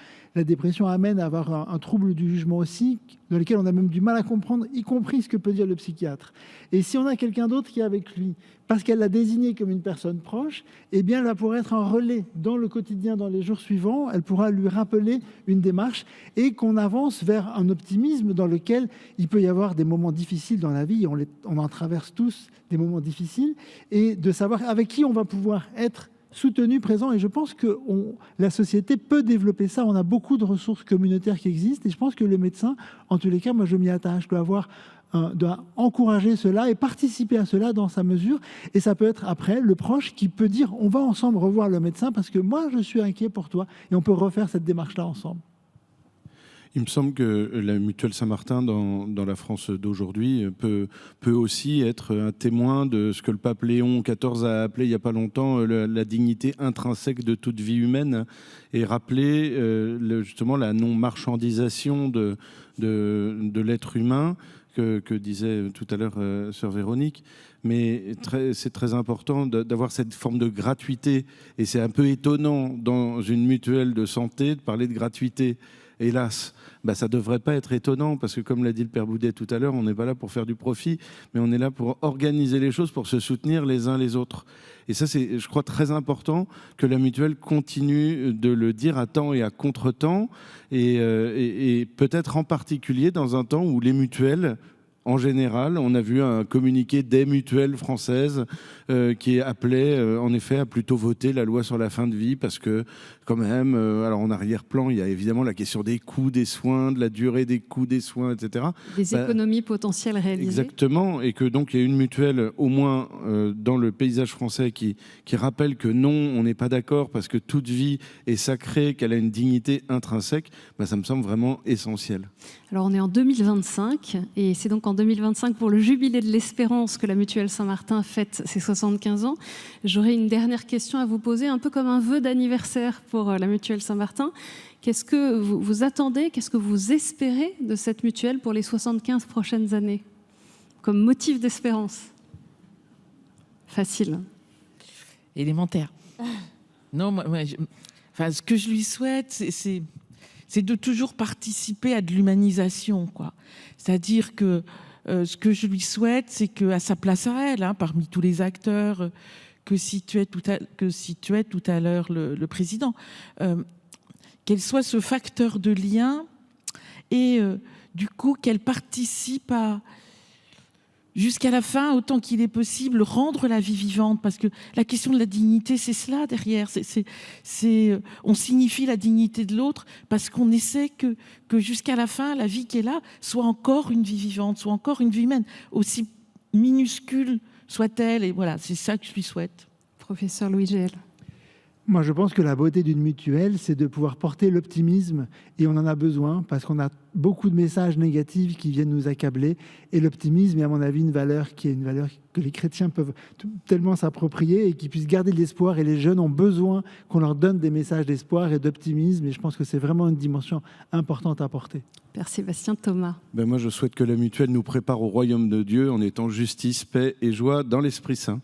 amène à avoir un trouble du jugement aussi, dans lequel on a même du mal à comprendre, y compris ce que peut dire le psychiatre. Et si on a quelqu'un d'autre qui est avec lui, parce qu'elle l'a désigné comme une personne proche, eh bien, elle va pouvoir être un relais dans le quotidien, dans les jours suivants. Elle pourra lui rappeler une démarche, et qu'on avance vers un optimisme dans lequel il peut y avoir des moments difficiles dans la vie. On en traverse tous des moments difficiles, et de savoir avec qui on va pouvoir être soutenu, présent. Et je pense que la société peut développer ça. On a beaucoup de ressources communautaires qui existent, et je pense que le médecin, en tous les cas, moi je m'y attache, doit encourager cela et participer à cela dans sa mesure. Et ça peut être après le proche qui peut dire on va ensemble revoir le médecin parce que moi je suis inquiet pour toi, et on peut refaire cette démarche-là ensemble. Il me semble que la Mutuelle Saint-Martin, dans la France d'aujourd'hui, peut aussi être un témoin de ce que le pape Léon XIV a appelé il n'y a pas longtemps la dignité intrinsèque de toute vie humaine, et rappeler justement la non-marchandisation de l'être humain que disait tout à l'heure sœur Véronique. Mais c'est très important d'avoir cette forme de gratuité, et c'est un peu étonnant dans une mutuelle de santé de parler de gratuité. Hélas, ça ne devrait pas être étonnant, parce que comme l'a dit le Père Boudet tout à l'heure, on n'est pas là pour faire du profit, mais on est là pour organiser les choses, pour se soutenir les uns les autres. Et ça, c'est, je crois, très important que la mutuelle continue de le dire à temps et à contre-temps, et peut-être en particulier dans un temps où les mutuelles, en général, on a vu un communiqué des mutuelles françaises qui appelait en effet à plutôt voter la loi sur la fin de vie, parce que quand même, alors en arrière-plan, il y a évidemment la question des coûts des soins, de la durée des coûts des soins, etc. Des économies potentielles réalisées. Exactement, et que donc il y a une mutuelle, au moins dans le paysage français, qui rappelle que non, on n'est pas d'accord, parce que toute vie est sacrée, qu'elle a une dignité intrinsèque. Ça me semble vraiment essentiel. Alors on est en 2025, et c'est donc en 2025 pour le jubilé de l'espérance que la Mutuelle Saint-Martin fête ses 75 ans. J'aurais une dernière question à vous poser, un peu comme un vœu d'anniversaire pour la Mutuelle Saint-Martin. Qu'est-ce que vous attendez, qu'est-ce que vous espérez de cette mutuelle pour les 75 prochaines années, comme motif d'espérance? Facile. Élémentaire. Non, ce que je lui souhaite, c'est de toujours participer à de l'humanisation, quoi. C'est-à-dire que ce que je lui souhaite, c'est qu'à sa place à elle, parmi tous les acteurs que situait tout à l'heure le président, qu'elle soit ce facteur de lien, et du coup qu'elle participe à, jusqu'à la fin, autant qu'il est possible, rendre la vie vivante, parce que la question de la dignité, c'est cela derrière. On signifie la dignité de l'autre parce qu'on essaie que jusqu'à la fin, la vie qui est là soit encore une vie vivante, soit encore une vie humaine, aussi minuscule soit-elle. Et voilà, c'est ça que je lui souhaite. Professeur Louis Geel. Moi, je pense que la beauté d'une mutuelle, c'est de pouvoir porter l'optimisme, et on en a besoin parce qu'on a beaucoup de messages négatifs qui viennent nous accabler, et l'optimisme est, à mon avis, une valeur que les chrétiens peuvent tellement s'approprier et qui puissent garder de l'espoir, et les jeunes ont besoin qu'on leur donne des messages d'espoir et d'optimisme, et je pense que c'est vraiment une dimension importante à porter. Père Sébastien Thomas. Moi, je souhaite que la mutuelle nous prépare au royaume de Dieu en étant justice, paix et joie dans l'Esprit Saint.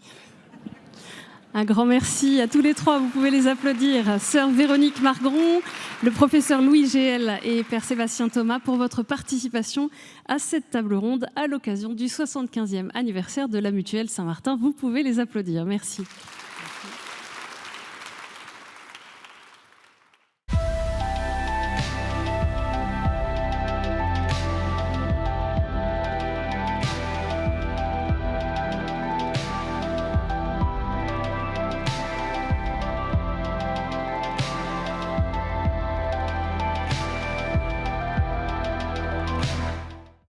Un grand merci à tous les trois, vous pouvez les applaudir. Sœur Véronique Margron, le professeur Louis Geel et Père Sébastien Thomas pour votre participation à cette table ronde à l'occasion du 75e anniversaire de la Mutuelle Saint-Martin. Vous pouvez les applaudir. Merci.